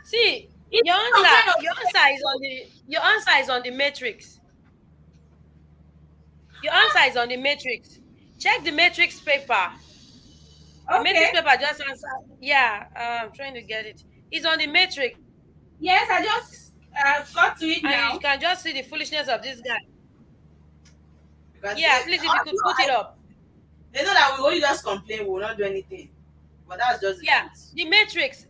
See, your answer is on the matrix. Your answer is on the matrix. Check the matrix paper. The matrix paper just answer. Yeah, I'm trying to get it. It's on the matrix. Yes, I just got to it now. And you can just see the foolishness of this guy. Because Please, if you could put it up. They know that we only just complain, we will not do anything. But that's just the matrix.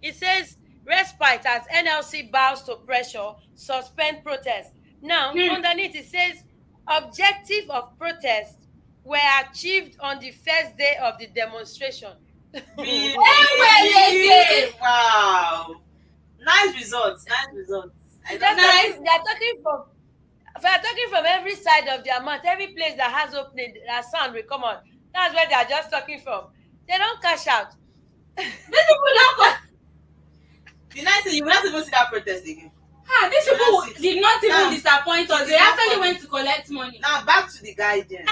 It says respite as NLC bows to pressure, suspend protest. Now, underneath it says objective of protest were achieved on the first day of the demonstration. Wow. Nice results. They are talking from every side of their mouth. Every place that has opening, that sound will come on. That's where they are just talking from. They don't cash out. These people don't. The nice thing, you will not even see that protest again. These people did not even disappoint us. They actually went to collect money. Now back to the guidance.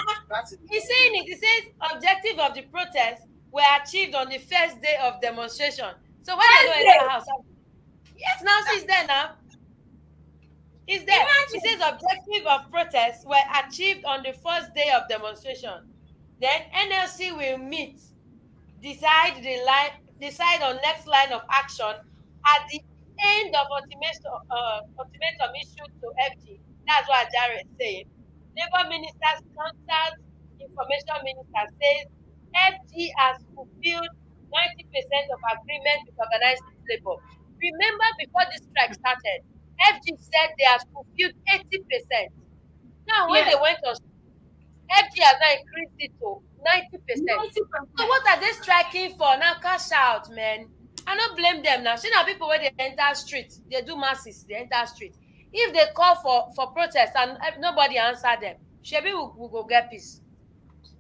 He's saying it. He says objective of the protest were achieved on the first day of demonstration. So when they go in the house, yes, now she's there now. He's there. He says objective of protest were achieved on the first day of demonstration. Then NLC will meet, decide on next line of action at the end of ultimatum issued to FG. That's what Jared is saying. Labour Minister's Consult Information Minister says FG has fulfilled 90% of agreement with organized labor. Remember, before the strike started, FG said they have fulfilled 80%. Now, when they went on, FG has now increased it to 90%. So what are they striking for? Now, cash out, man. I don't blame them now. See now, people when they enter street, they do masses, they enter street. If they call for protest and nobody answer them, Shebi will go get peace.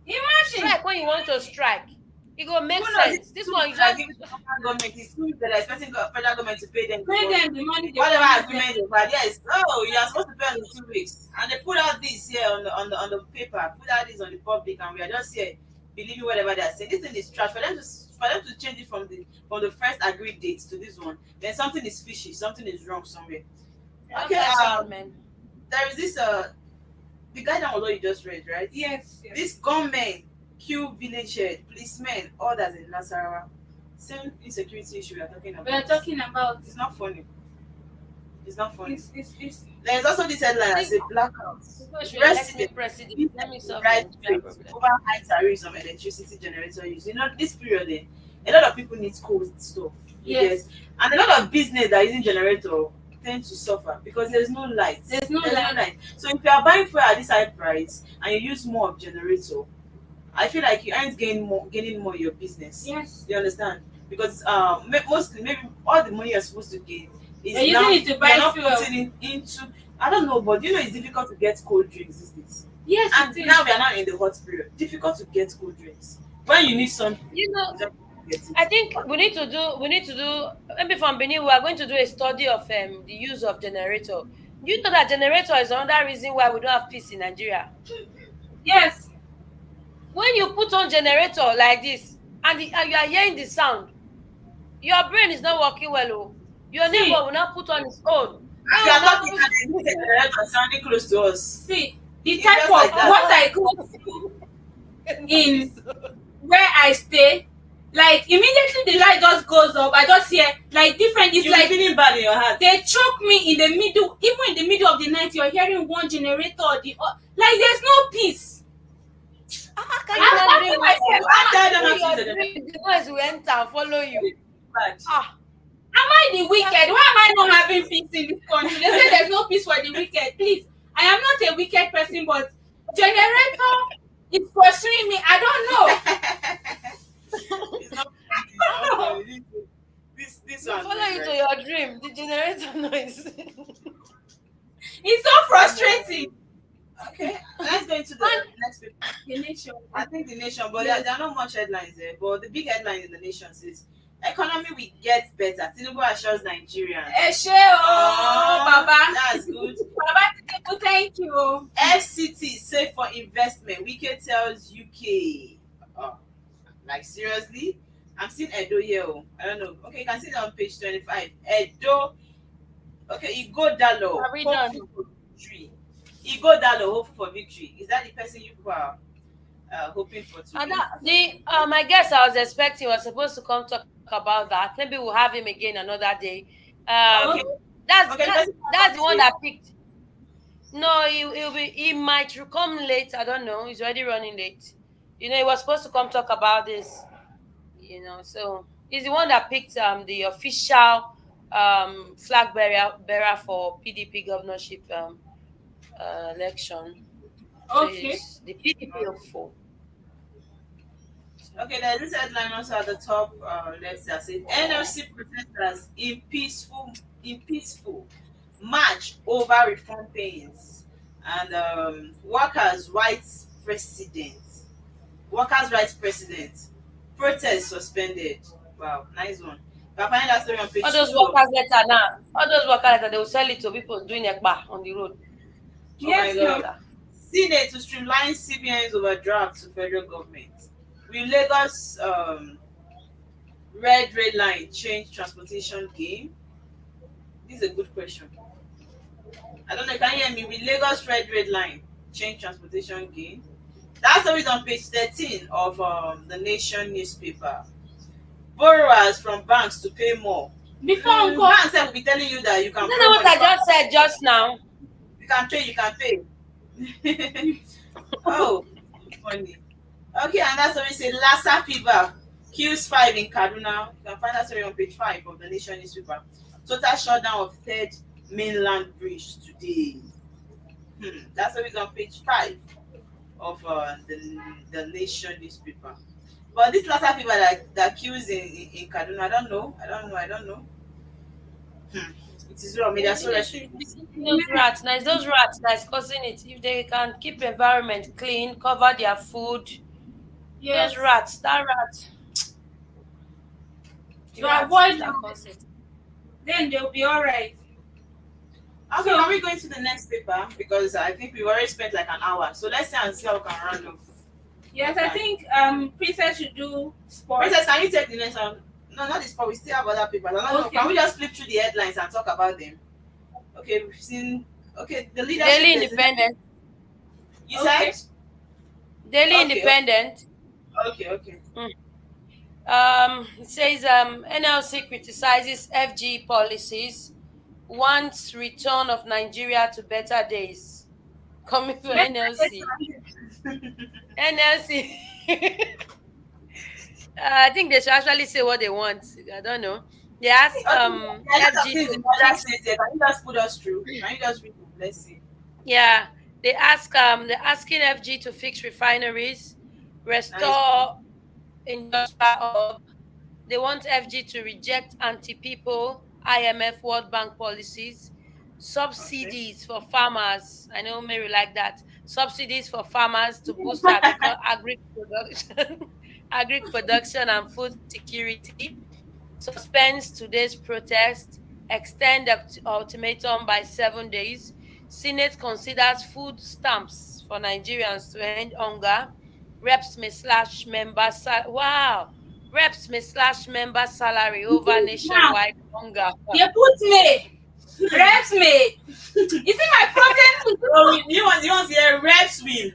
Imagine strike when you want to strike. It will make sense. This one is just government is expecting federal government to pay them the money. Whatever agreement they had, yes. Oh, you are supposed to pay in 2 weeks, and they put out this here on the paper, put out this on the public, and we are just here believing whatever they are saying. This thing is trash. For them to change it from the first agreed date to this one, then something is fishy, something is wrong somewhere. Okay, there is this the guy that although you just read, right? Yes. This gunmen kill village head, policemen, others in Nasarawa. Same insecurity issue we are talking about. It's not funny. It's not funny. There's also this headline as a blackout. President right over high tariffs of electricity generator use. You know, this period, a lot of people need cold stuff. Yes. And a lot of business that are using generator tend to suffer because there's no light. There's no light. So if you are buying fuel at this high price and you use more of generator, I feel like you aren't gaining more in your business. Yes. You understand? because mostly maybe all the money you're supposed to get is They're now using it to buy you're not fuel. putting it into. I don't know, but it's difficult to get cold drinks these days. Yes, And it is. now we are now in the hot period. Difficult to get cold drinks. When you need something, You know, you just get it. I think we need to do maybe from Benin we are going to do a study of the use of generator. You know that generator is another reason why we don't have peace in Nigeria. Yes. When you put on generator like this and you are hearing the sound, your brain is not working well. Oh. Your See. neighbor will not put on his own. If you are talking and the generator sounding close to us, See, the It's type just of like that. what I go through in where I stay, like immediately the light just goes up, I just hear like different. It's you're like feeling bad in your heart. they choke me in the middle. Even in the middle of the night, you're hearing one generator or the like. There's no peace. Can I'm you asking imagine myself, I tell them when not to your use dream, the noise will enter and follow you? bad. am I the wicked? Why am I not having peace in this country? They say there's no peace for the wicked. Please, I am not a wicked person, but generator is pursuing me. I don't know. It's not this one. Follow you to your dream. The generator noise. It's so frustrating. Okay, let's go into the next paper. The nation. I think the nation, but Yes. there are not much headlines there. But the big headline in the nation says economy will get better. Tinubu assures Nigerians. Eshe o, Baba. That's good. Baba Tinubu, thank you. FCT safe for investment. Wike tells UK. Like seriously? I'm seeing Edo here. I don't know. Okay, you can see it on page 25. Edo. Okay, Igodalo. Are we done? Hopeful for victory. Igodalo, hopeful for victory. Is that the person you are hoping for today? And my guest I was expecting was supposed to come talk about that. Maybe we'll have him again another day. Okay. That's the one say. that picked. No, he might come late. I don't know. He's already running late. You know, he was supposed to come talk about this. You know, so he's the one that picked the official flag bearer for PDP governorship election. So Okay. it's the PDP hopeful. Okay, there's this headline also at the top left that says NLC protesters in peaceful march over reform pains and workers' rights president. Protest suspended. Wow, nice one. You can find that story on page All those 2. workers letter now. All those workers letter, they will sell it to people doing ekpa on the road. Yes, my God. no. Senate to streamline CBN's overdraft to federal government. Will Lagos red line change transportation game? This is a good question. I don't know. Can you hear me? Will Lagos red line change transportation game? That story is on page 13 of the Nation newspaper. Borrowers from banks to pay more. Before Uncle, Banks will be telling you that you can. You know what I just said just now? You can pay. Oh, funny. Okay, and that's what we say. Lassa fever kills 5 in Kaduna. You can find that story on page 5 of the Nation newspaper. Total shutdown of third mainland bridge today. That's what is on page 5 of the Nation newspaper. But this Lassa fever that kills in Kaduna, I don't know. It is wrong. Maybe that's so Those rats, now it's those rats that's causing it. If they can keep the environment clean, cover their food, yes, those rats, that rat. to avoid that them, cause it. then they'll be all right. Okay, are we going to the next paper? Because I think we've already spent like an hour. So let's see and see how we can round off. Yes, I think Princess should do sports. Princess, can you take the next one? No, not this part. We still have other papers. I don't know. Okay. Can we just flip through the headlines and talk about them? Okay, we've seen. Okay, the leadership. Daily Independent. You Okay. said? Daily Okay. Independent. Okay. It says NLC criticizes FG policies, wants return of Nigeria to better days. Coming to NLC. NLC. I think they should actually say what they want. I don't know. They ask FG to Can you just put us through? Can you just read it? Let's see. yeah. They're asking FG to fix refineries, restore industrial hub, They want FG to reject anti-people IMF World Bank policies, Okay. subsidies for farmers. I know Mary like that. Subsidies for farmers to boost agri production, agri production and food security. Suspends today's protest. Extend ultimatum by 7 days. Senate considers food stamps for Nigerians to end hunger. Reps may slash member wow. Reps may slash member salary over Now, nationwide hunger. they put me. Reps me. You see my problem? Oh, you want to hear reps will.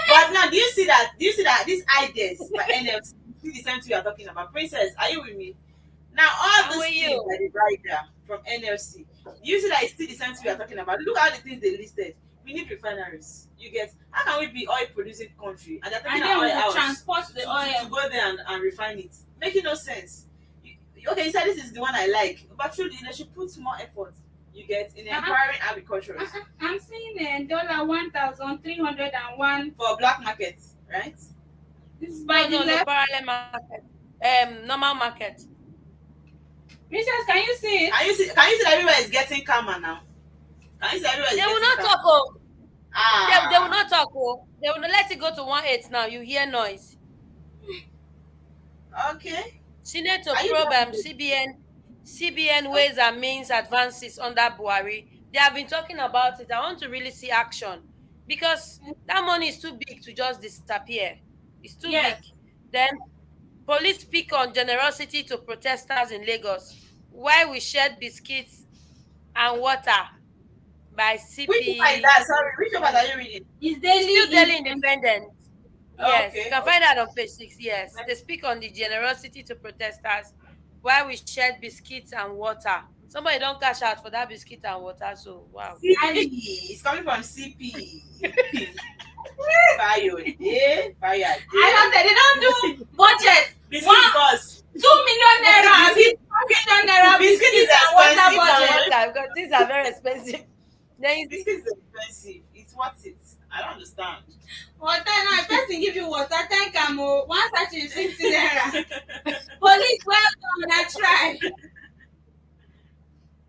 But now, do you see that? Do you see that these ideas by NFC? See the same thing you are talking about. Princess, are you with me? Now, all How these are things you? that they write there from NFC, you see that it's still the same thing we are talking about. Look at the things they listed. We need refineries. You get, how can we be oil producing country and they're taking And our then oil we out transport the to oil. go there and refine it? Making no sense. Okay, you said this is the one I like, but truly they should put more effort. You get in empowering agriculturists I'm seeing $1,301 for black markets, right? This is by No, the left. parallel market. Normal market. Princess, can you see it? Can you see that everywhere is getting calmer now? Can you see that everywhere is They getting will not calmer? talk. Oh. They will Ah, not talk. Oh. They will not let it go to 1/8 now. You hear noise. okay. Senate to Are you probe done? CBN ways and means advances under Buhari. They have been talking about it. I want to really see action because that money is too big to just disappear. It's too Yes. big. Then police speak on generosity to protesters in Lagos. Why we shared biscuits and water by CP. Which one is that? Sorry, which one are you reading? It's daily. Still Daily Independent. Yes, Okay, you can find that on page 6. Yes, they speak on the generosity to protesters while we shared biscuits and water. Somebody don't cash out for that biscuit and water, so wow. CP. It's coming from CP. Fire, yeah, fire. I don't say they don't do budget. Biscuit because 2 million naira. Biscuit- 2 million naira biscuit is biscuits and water expensive now. budget. Water, because these are very expensive. Then you Biscuit is expensive. It's worth it. I don't understand. Water now, person give you water, 10 camo, one sachet is 50 naira. Police, well done, I tried.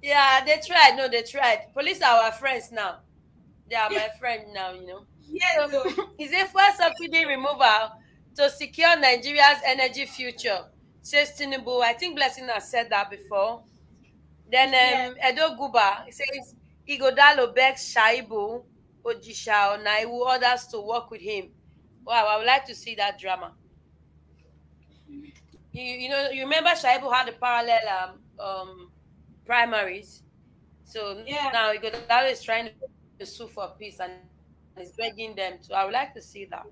yeah, they tried. No, they tried. Police are our friends now. They are my friend now, you know. Yes, so, Is a fuel subsidy removal to secure Nigeria's energy future, says Tinubu. I think Blessing has said that before. Then Edo Guba says Igodalo begs Shaibu, Ojisha, or Naiwu others to work with him. Wow, I would like to see that drama. You remember Shaibu had the parallel primaries. So now Igodalo is trying to sue for peace and is begging them to. I would like to see that.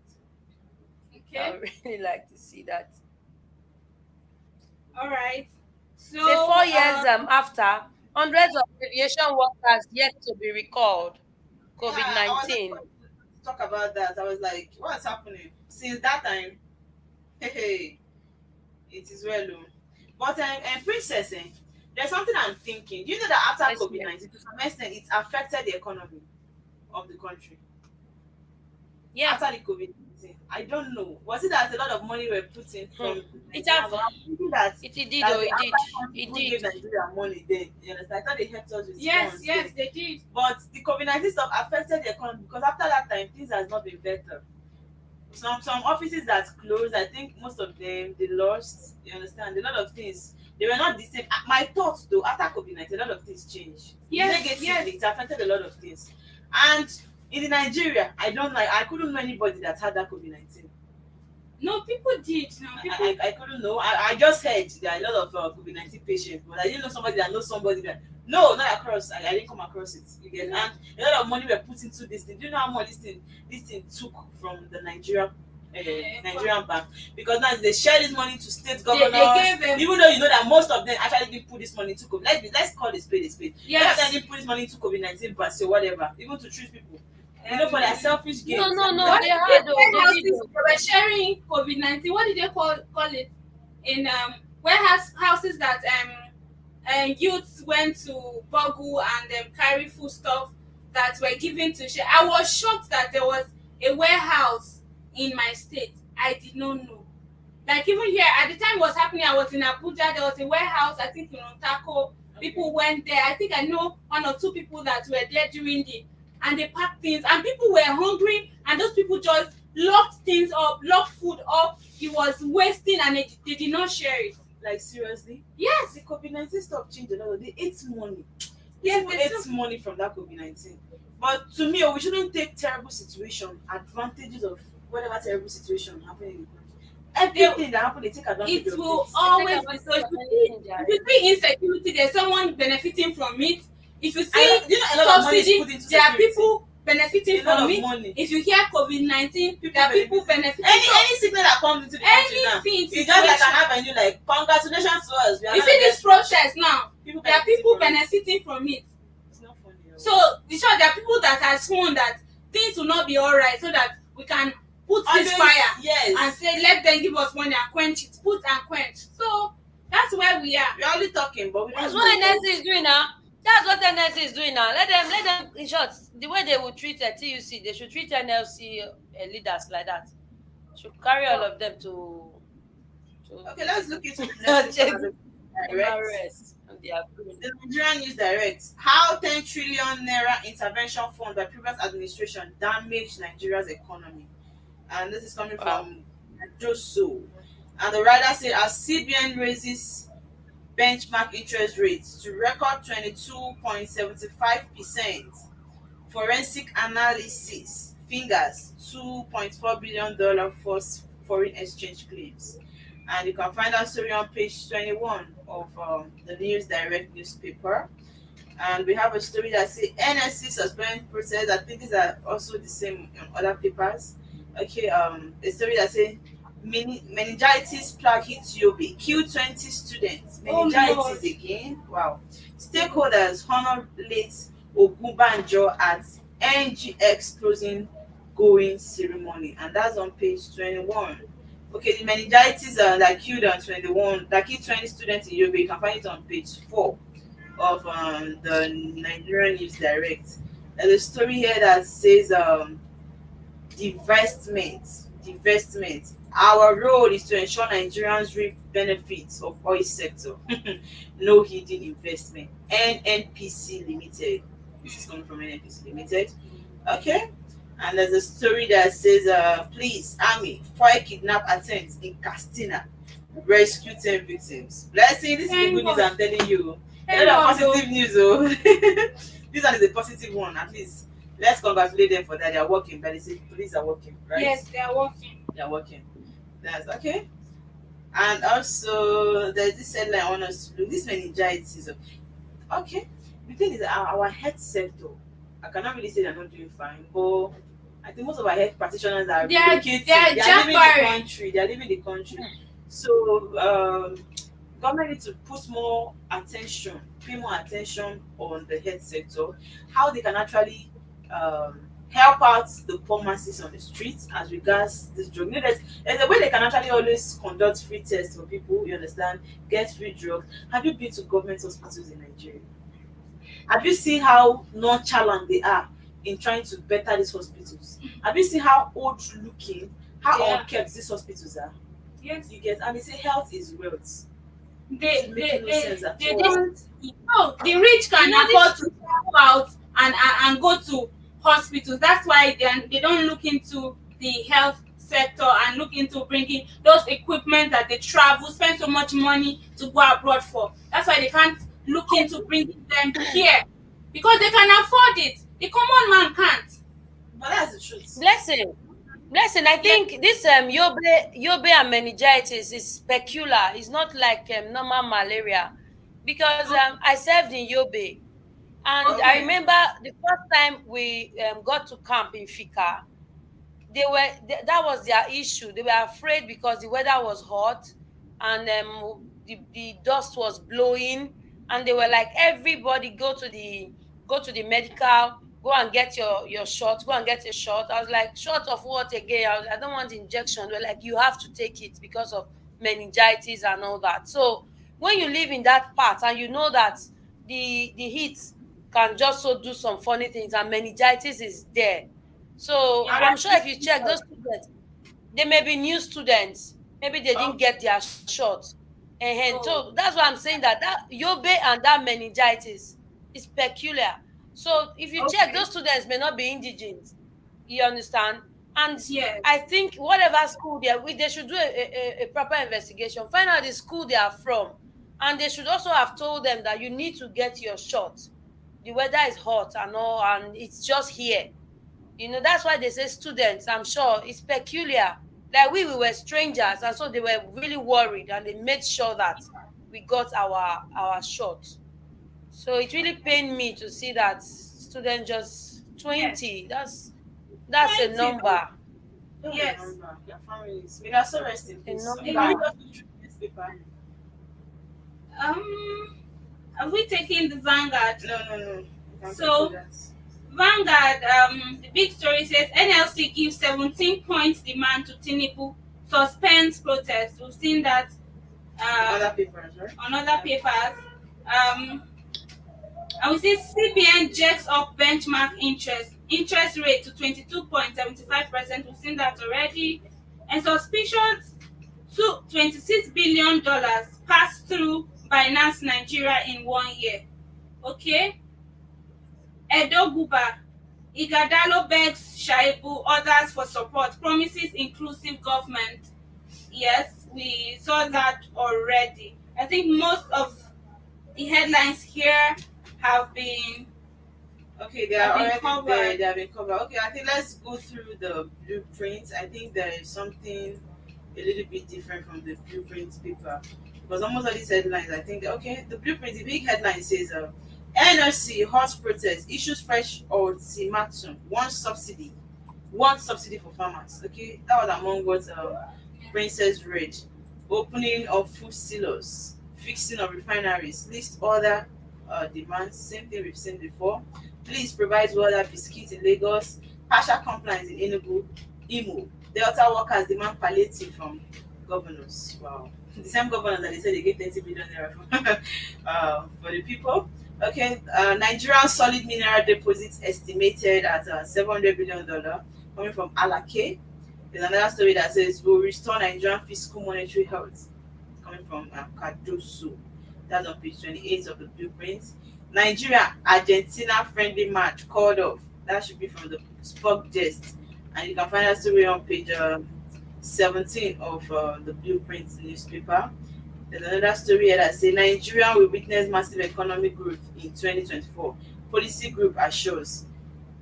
okay. I would really like to see that. All right. So, Say 4 years after, hundreds of aviation workers yet to be recalled. COVID-19. Yeah, talk about that. I was like, what's happening? Since that time, hey, it is well known. But Princess, there's something I'm thinking. Do you know that after Yes, COVID-19, to some extent, it affected the economy of the country? Yeah. After the COVID-19, I don't know. Was it that a lot of money were put in from It did, that though. It gave did. Nigeria money then? You understand? I thought they helped us with yes, funds yes, then. they did. But the COVID-19 stuff affected the economy because after that time, things has not been better. Some offices that closed, I think most of them they lost. You understand? A lot of things they were not the same. My thoughts though, after COVID-19, a lot of things changed. Yes, Negatively, yes. it affected a lot of things. And in Nigeria, I couldn't know anybody that had that COVID-19. No, people did. No, people. I couldn't know. I just heard there are a lot of COVID-19 patients, but I didn't know somebody that knows somebody that. No, not across. I didn't come across it. You get, and a lot of money were put into this thing. Do you know how much this thing took from the Nigerian bank? Because now they share this money to state governors. They gave them, even though you know that most of them actually didn't put this money into COVID. Let's call it spade a spade. yes. Most of them didn't put this money into COVID-19 vaccine or whatever, even to treat people. You know, for their selfish gains. No, What they did had, they though. They did, though. were sharing COVID-19. What did they call it? In warehouses that youths went to Bogu and carry food stuff that were given to share. I was shocked that there was a warehouse in my state. I did not know. Like even here, at the time it was happening, I was in Abuja. There was a warehouse, I think in Otako. People went there. I think I know one or two people that were there during the, and they packed things, and people were hungry, and those people just locked things up, locked food up. It was wasting, and they did not share it. Like seriously? Yes. The COVID-19 stuff changed a lot. They ate money. Yes, People they ate money from that COVID-19. But to me, we shouldn't take terrible situation advantages of whatever terrible situation happening in the country. Everything that happened, they take advantage It of will it. always be so. If you see insecurity, there's someone benefiting from it. If you see You know, a lot of money is subsidy, put into there are security. people benefiting A lot from of it. money. If you hear COVID-19, there are people benefiting Any sickness that comes into the country now, anything. it's just like an avenue. Like congratulations to us. We are You not see the this best. protest now, People there are people from it. benefiting from it. It's not funny. So in short, there are people that have sworn that things will not be all right, so that we can put this fire yes, and say let them give us money and quench it, put and quench. So that's where we are. we're only talking, but we don't That's know. what NSC is doing now. That's what NSC is doing now. Let them. In short, the way they will treat a TUC, they should treat NLC leaders like that. Should carry all of them to Okay, let's look into check the MRS and their group. The Nigerian News Direct. How 10 trillion naira intervention fund by previous administration damaged Nigeria's economy. And this is coming from Joso. And the writer said, as CBN raises benchmark interest rates to record 22.75%, forensic analysis fingers $2.4 billion for foreign exchange claims. And you can find that story on page 21 of the News Direct newspaper. And we have a story that says NSC suspend process. I think these are also the same on other papers. Okay, a story that says meningitis plague hits Yobe, kill 20 students. Meningitis again. Wow. Stakeholders honor late Ogunbanjo at NGX closing going ceremony, and that's on page 21. Okay, the meningitis that killed 20 students in Yobe, you can find it on page 4 of the Nigerian News Direct. There's a story here that says divestment. Our role is to ensure Nigerians reap benefits of oil sector. No hidden investment. NNPC Limited. This is coming from NNPC Limited. Okay. And there's a story that says, police, army, fire kidnap attempts in Castina. Rescue 10 victims. Blessing, this is the good news I'm telling you. A lot of positive news, oh. This one is a positive one, at least. Let's congratulate them for that. They are working, but they say police are working, right? Yes, they are working. They are working. That's okay. And also, there's this headline I want us to look. This meningitis. Okay. The thing is, our health sector, I cannot really say they're not doing fine, but I think most of our health practitioners are leaving the country. They are leaving the country. So, government needs to put more attention, pay more attention on the health sector, how they can actually help out the poor masses on the streets as regards this drug. You know, there's a way they can actually always conduct free tests for people, you understand, get free drugs. Have you been to government hospitals in Nigeria? Have you seen how nonchalant they are in trying to better these hospitals? Have you seen how old looking, how unkept these hospitals are? Yes. You get, and they say health is wealth. They all. don't. No, the rich can afford to travel out and go to hospitals. That's why they don't look into the health sector and look into bringing those equipment that they travel, spend so much money to go abroad for. That's why they can't look into bringing them here, because they can afford it. The common man can't. But that's the truth. Blessing. I think this Yobe and meningitis is peculiar. It's not like normal malaria, because I served in Yobe, and I remember the first time we got to camp in Fika. That was their issue. They were afraid because the weather was hot and the dust was blowing, and they were like, everybody go to the medical, go and get your shot, go and get a shot. I was like, shot of what again? I don't want injection. They're like, you have to take it because of meningitis and all that. So when you live in that part and you know that the heat can just so do some funny things and meningitis is there. So I'm sure if you check those students, they may be new students. Maybe they didn't get their shot. And Oh. so that's why I'm saying that Yobe and that meningitis is peculiar. So if you check, Okay. those students may not be indigent. You understand? And Yes. I think whatever school they should do a proper investigation, find out the school they are from, and they should also have told them that you need to get your shot. The weather is hot and all, and it's just here. That's why they say students. I'm sure it's peculiar. Like we were strangers, and so they were really worried, and they made sure that we got our shot. So it really pained me to see that student just 20. That's a 20. number. Yes. Your families. May also rest in peace. So, Enough. can we just go through this paper? Have we taken the Vanguard? No. You can So- go through that. Vanguard, the big story says NLC gives 17 points demand to Tinubu, suspends protest. We've seen that Other papers, right? on other papers. And we see CBN jacks up benchmark interest rate to 22.75%. We've seen that already. And suspicions to $26 billion passed through Binance Nigeria in 1 year. Okay? Edo Guba, Igadalo begs Shaibu others for support, promises inclusive government. Yes, we saw that already. I think most of the headlines here have been Okay, they are Have been already covered. there. They have been covered. Okay, I think let's go through the blueprint. I think there is something a little bit different from the blueprint paper because almost all these headlines, I think, the blueprint, the big headline says, NRC hot protest issues fresh ultimatum, one subsidy for farmers. Okay, that was among what Princess read. Opening of food silos, fixing of refineries, list other demands. Same thing we've seen before. Please provide water, biscuits in Lagos, partial compliance in Enugu, Imo. Delta workers demand palliative from governors. Wow. The same governors that they said they gave 30 billion naira for the people. Okay, Nigerian solid mineral deposits estimated at $700 billion coming from Alake. There's another story that says we'll restore Nigerian fiscal monetary health coming from Cardoso. That's on page 28 of the blueprint. Nigeria Argentina friendly match called off. That should be from the Spock Gist. And you can find that story on page 17 of the blueprint newspaper. There's another story here that says Nigeria will witness massive economic growth in 2024. Policy group assures.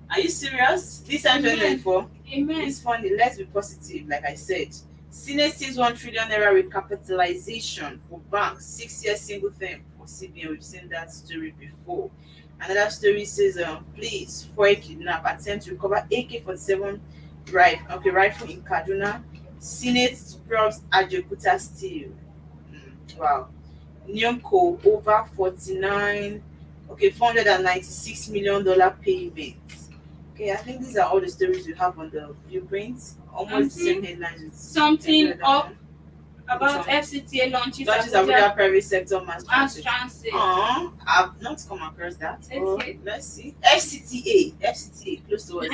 Are you serious? This time 2024? Amen. It's funny. Let's be positive, like I said. Senate sees 1 trillion naira recapitalization for banks, 6 years single term for CBN. We've seen that story before. Another story says, please, foil kidnap, attempt to recover AK-47 rifle in Kaduna. Senate probes Ajaokuta steel. Wow. Nyomco over $496 million payment. Okay, I think these are all the stories we have on the blueprints. Almost the same headlines with Something every other up one. about Which one? FCTA launches Abuja private sector mass mass transit. transit. I've not come across that. Okay. Let's see. FCTA, close to us.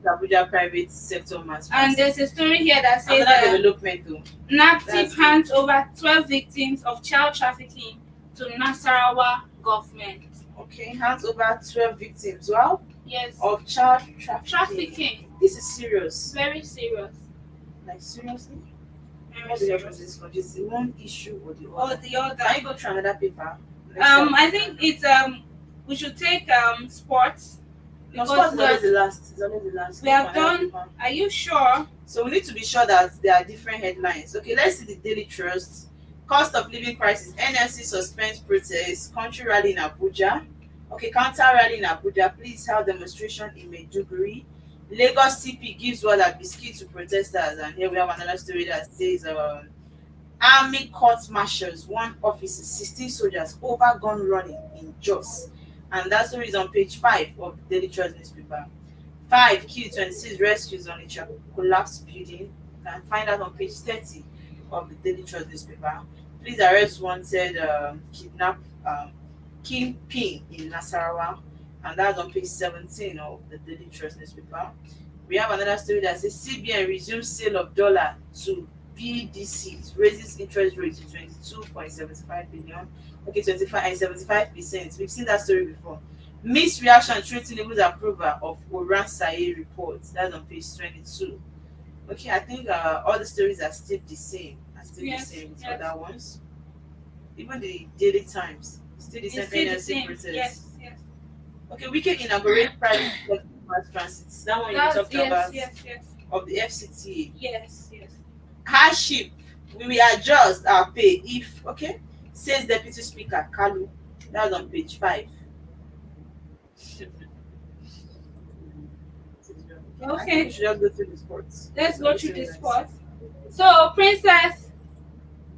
Abuja private sector mass And transit. there's a story here that says Another development too. NAPTIP That's hands over 12 victims of child trafficking to Nasarawa government. Okay, hands over 12 victims. Well, Yes. of child trafficking. Trafficking. This is serious. Very serious. Like seriously? Very What's the difference serious. in this country? Is it one issue or the Or other? the other. Can you go through another paper? Let's I think it's we should take sports. No, because sports is we always have- the last. It's always the last. we have Go for another done- paper. Are you sure? So we need to be sure that there are different headlines. Okay, let's see the Daily Trust. Cost of living crisis. NLC suspends protest. Country rally in Abuja. Okay, counter rally in Abuja. Please held demonstration in Maiduguri. Lagos CP gives water biscuit to protesters. And here we have another story that says army court martials, 1 officer, 16 soldiers over gun running in Jos. And that story is on page 5 of the Daily Trust newspaper. 5 killed, 26 rescues on a collapsed building. You can find out on page 30 of the Daily Trust newspaper. Please arrest wanted kidnap kingpin in Nasarawa, and that's on page 17 of the Daily Trust newspaper. We have another story that says CBN resumes sale of dollar to BDC raises interest rate to 22.75 billion. Okay, 75%. We've seen that story before. Mixed reaction through Tinubu's approval of Oran Saye report. That's on page 22. Okay, I think all the stories are still the same. Yes, The same with yes. other ones. Even the Daily Times, still the same It's still the NLC same. protest. Yes. Okay, we can inaugurate private mass transit. That one you talked about Yes. of the FCTA. Yes. Hardship. We will adjust our pay if says Deputy Speaker Kalu. That's on page 5. I think we should just go through the sports. Let's go through the sports. So, Princess,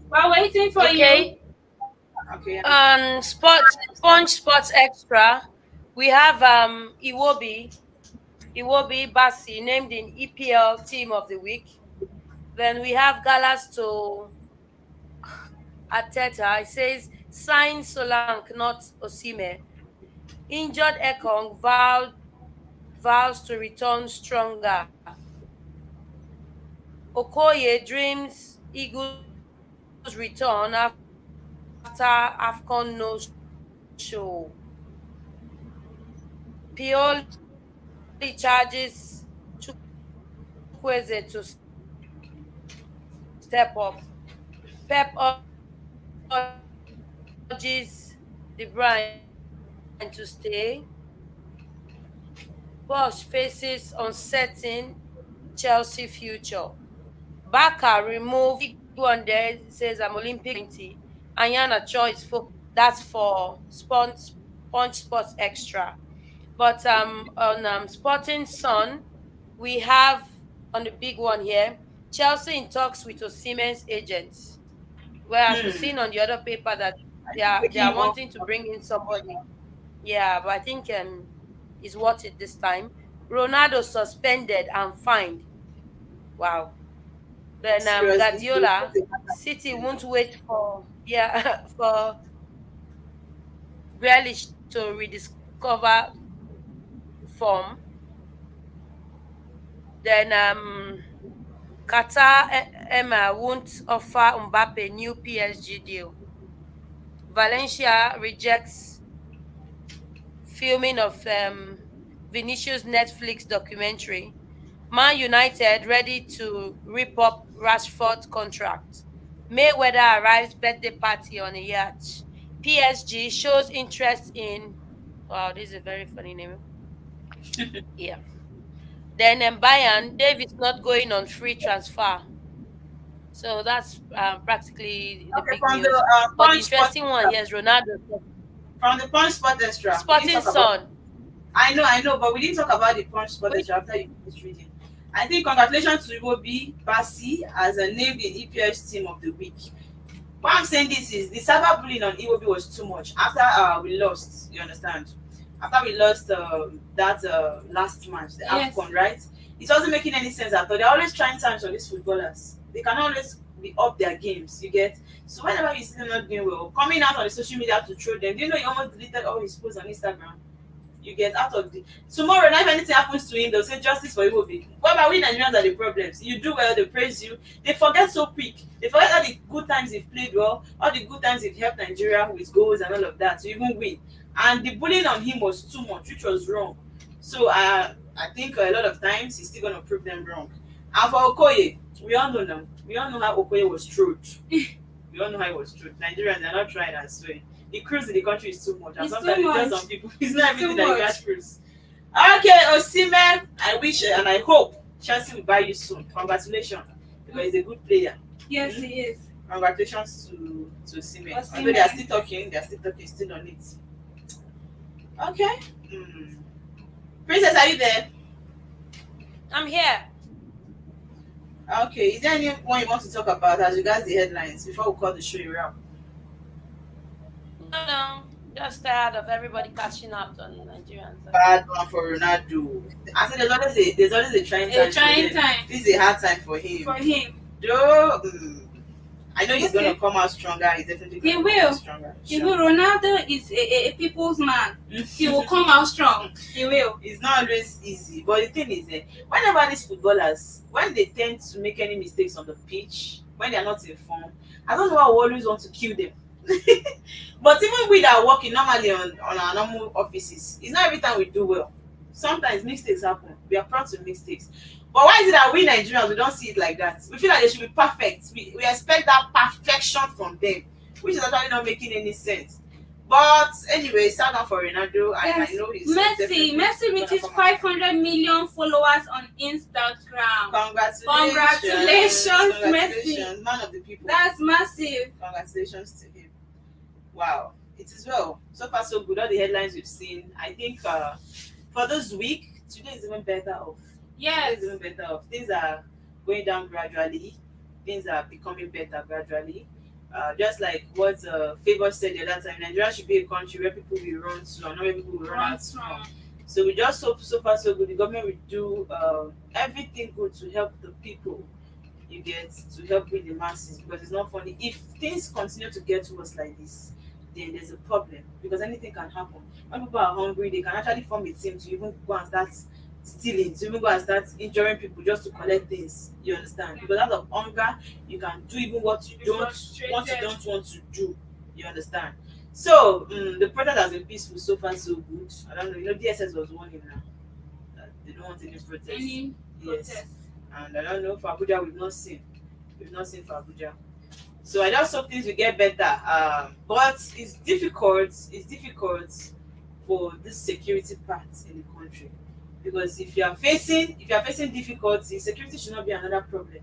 we're waiting for you. Okay. Punch Sports Extra, we have Iwobi Basi named in EPL Team of the Week. Then we have Galas to Ateta. It says sign Solank, not Osime. Injured Ekong vows to return stronger. Okoye dreams Eagles return after AFCON no show. Pioli charges Chukwueze to step up. Pep urges De Bruyne to stay. Bosch faces uncertain Chelsea future. Barca removed one there, says I'm Olympic 20. Ayana choice for that's for Punch Sports Extra. But on Sporting Sun, we have on the big one here, Chelsea in talks with Osimhen's agents. Whereas we've seen on the other paper that they are wanting to bring in somebody. Yeah, but I think it's worth it this time. Ronaldo suspended and fined. Wow. Then Guardiola, City won't wait for for Grealish to rediscover form. Then Qatar Emma won't offer Mbappe new PSG deal. Valencia rejects filming of Vinicius Netflix documentary. Man United ready to rip up Rashford contract. Mayweather arrives birthday party on a yacht. PSG shows interest in. Wow, this is a very funny name. Yeah. Then Bayern, Davis not going on free transfer. So that's practically the big news. But the interesting one here is Ronaldo. From the Punch Sport Extra. Sporting Sun. I know, but we didn't talk about the Punch Sport Extra after you finished reading. I think congratulations to Iwobi Basi as a named in EPS Team of the Week. Why I'm saying this is the cyber bullying on Iwobi was too much. After we lost, you understand? After we lost that last match, the AFCON, right? It wasn't making any sense at all. They're always trying times on these footballers. They can always be up their games, you get? So whenever you see them not doing well, coming out on the social media to troll them, do you know he almost deleted all his posts on Instagram? You get out of the tomorrow now if anything happens to him, they'll say justice for Iwobi. What about we Nigerians are the problems? You do well, they praise you. They forget so quick. They forget all the good times they've played well, all the good times they've helped Nigeria with goals and all of that to even win. And the bullying on him was too much, which was wrong. So I think a lot of times he's still gonna prove them wrong. And for Okoye, we all know now. We all know how Okoye was trolled. We all know how he was trolled. Nigerians are not trying as well. The cruise in the country is too much. And sometimes it tells some people it's not everything that you guys cruise. Okay, Osimhen, I wish and I hope Chelsea will buy you soon. Congratulations. Because he's a good player. Yes, he is. Congratulations to Osimhen. Although they are still talking, still on it. Okay. Princess, are you there? I'm here. Okay. Is there anyone you want to talk about as regards the headlines before we call the show a wrap? No. Just tired of everybody catching up on Nigerians. Bad one for Ronaldo. I said there's always a trying time. This is a hard time for him. Though I know he's gonna come out stronger. He's definitely gonna come out stronger. He will. Ronaldo is a people's man. He will come out strong. He will. It's not always easy, but the thing is, whenever these footballers, when they tend to make any mistakes on the pitch, when they're not informed. I don't know why we always want to kill them. But even we that are working normally on our normal offices, it's not every time we do well. Sometimes mistakes happen. We are proud to mistakes. But why is it that we Nigerians, we don't see it like that? We feel like they should be perfect. We expect that perfection from them, which is actually not making any sense. But anyway, shout out for Ronaldo. Yes. I know he's Messi reaches 500 million followers on Instagram. Congratulations, Messi. Man of the people. That's massive. Congratulations to him. Wow, it is well. So far, so good. All the headlines we've seen. I think for this week, today is even better off. Yes. Today is even better off. Things are going down gradually. Things are becoming better gradually. Just like what Favor said the other time, Nigeria should be a country where people will run to and not where people will run out from. So we just hope so far so good. The government will do everything good to help the people. You get, to help with the masses, because it's not funny if things continue to get worse like this. Then there's a problem, because anything can happen. When people are hungry, they can actually form a team to even go and start stealing, to even go and start injuring people just to collect things. You understand? Because out of hunger, you can do even what you don't want to do. You understand? So the protest has been peaceful so far, so good. I don't know. You know, DSS was warning now that they don't want any protest. Yes. And I don't know, for Abuja, we've not seen for Abuja. So I just hope things will get better. But it's difficult for this security part in the country. Because if you are facing difficulty, security should not be another problem.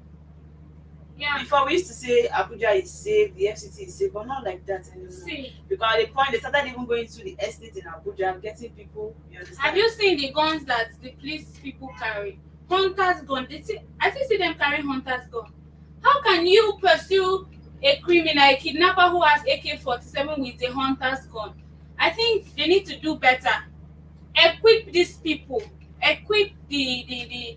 Yeah. Before we used to say Abuja is safe, the FCT is safe, but not like that anymore. See. Because at the point they started even going to the estate in Abuja, getting people, you understand? Have you seen the guns that the police people carry? Hunters gun. I still see them carry hunters gun. How can you pursue a criminal, a kidnapper who has AK-47 with a hunter's gun? I think they need to do better. Equip these people. Equip the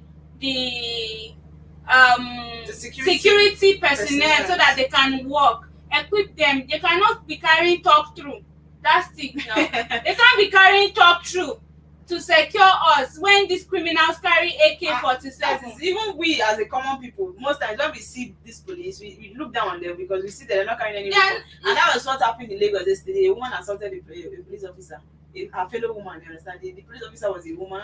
security personnel so that they can work. Equip them. They cannot be carrying talk through. That's it now. They can't be carrying talk through to secure us when these criminals carry AK-47. Even we as a common people, most times when we see this police, we look down on them because we see that they're not carrying any weapon. And that was what happened in Lagos yesterday. A woman assaulted a police officer, her fellow woman. You understand? The police officer was a woman.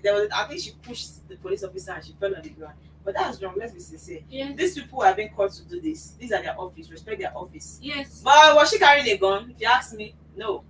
I think she pushed the police officer and she fell on the ground. But that's wrong. Let's be sincere. Yes. These people have been called to do this. These are their office. Respect their office. Yes. But was she carrying a gun? If you ask me, no.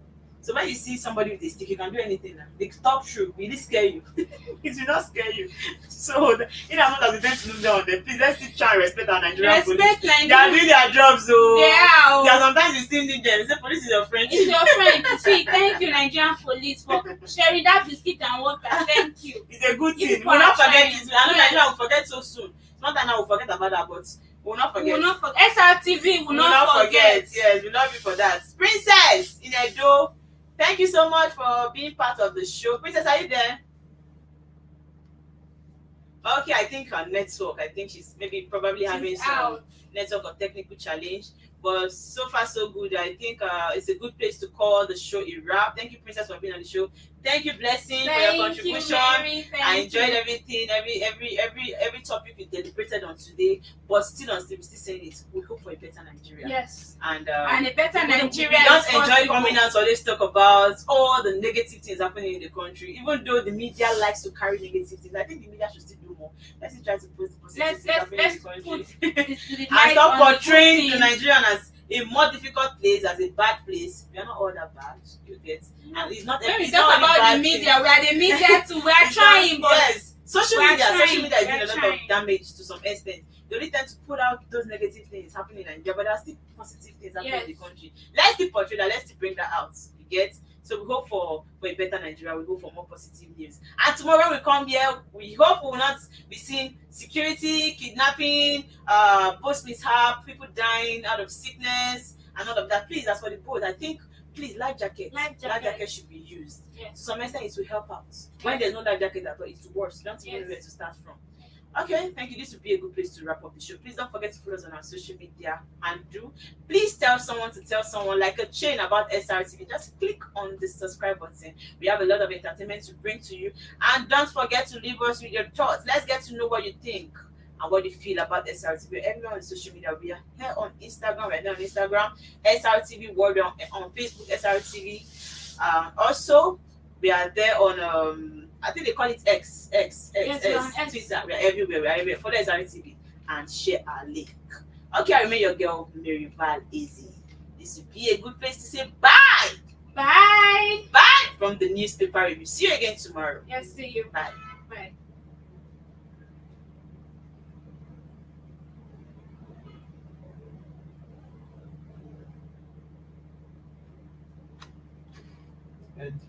So when you see somebody with a stick, you can do anything now. They talk true. Will it scare you? It will not scare you. So in as much as we tend to look down on them, please let's still try and respect our Nigerian police. They are doing their jobs, so yeah, sometimes you still need them. You say police is your friend. It's your friend. See, thank you, Nigerian police, for sharing that biscuit and water. Thank you. It's a good thing. We'll not forget it. I know Nigeria will forget so soon. It's not that now we'll forget about that, but we'll not forget. SRTV will not forget. Yes, we love you for that. Princess in Edo, thank you so much for being part of the show. Princess, are you there? Okay, I think her network. I think she's probably having some network or technical challenge. But so far so good. I think it's a good place to call the show a wrap. Thank you, Princess, for being on the show. Thank you, Blessing, for your contribution. I enjoyed everything, every topic we deliberated on today. But still saying it. We hope for a better Nigeria. Yes. And a better Nigeria. We don't enjoy coming out always talk about all the negative things happening in the country. Even though the media likes to carry negative things, I think the media should still do more. Let's try to post the positive things happening in the country. And stop portraying the Nigerian as a more difficult place, as a bad place. We are not all that bad, you get. And it's not. When we talk about the media, we are the media too. We are trying, but yes, social media is doing a lot of damage to some extent. They only tend to put out those negative things happening in Nigeria, but there are still positive things happening in the country. Let's still portray that. Let's still bring that out. You get. So we hope for a better Nigeria. We hope for more positive news. And tomorrow when we come here, we hope we will not be seeing security, kidnapping, boat mishap, people dying out of sickness, and all of that. Please, as for the boat, I think, please, life jacket should be used. Yes. To some extent, it will help out. When there's no life jacket at all, it's worse. You don't even know where to start from. Okay, thank you. This would be a good place to wrap up the show. Please don't forget to follow us on our social media and please tell someone to tell someone, like a chain about SRTV. Just click on the subscribe button. We have a lot of entertainment to bring to you. And don't forget to leave us with your thoughts. Let's get to know what you think. and what you feel about SRTV. Everyone on social media, we are here on Instagram, right now on Instagram, SRTV World, on Facebook, SRTV. Also, we are there on I think they call it X, Twitter. We are everywhere. We are everywhere. Follow SRTV and share our link. Okay, I remain your girl, Mary Val Easy. This would be a good place to say bye. Bye. Bye from the newspaper review. See you again tomorrow. Yes, see you. Bye. Bye. And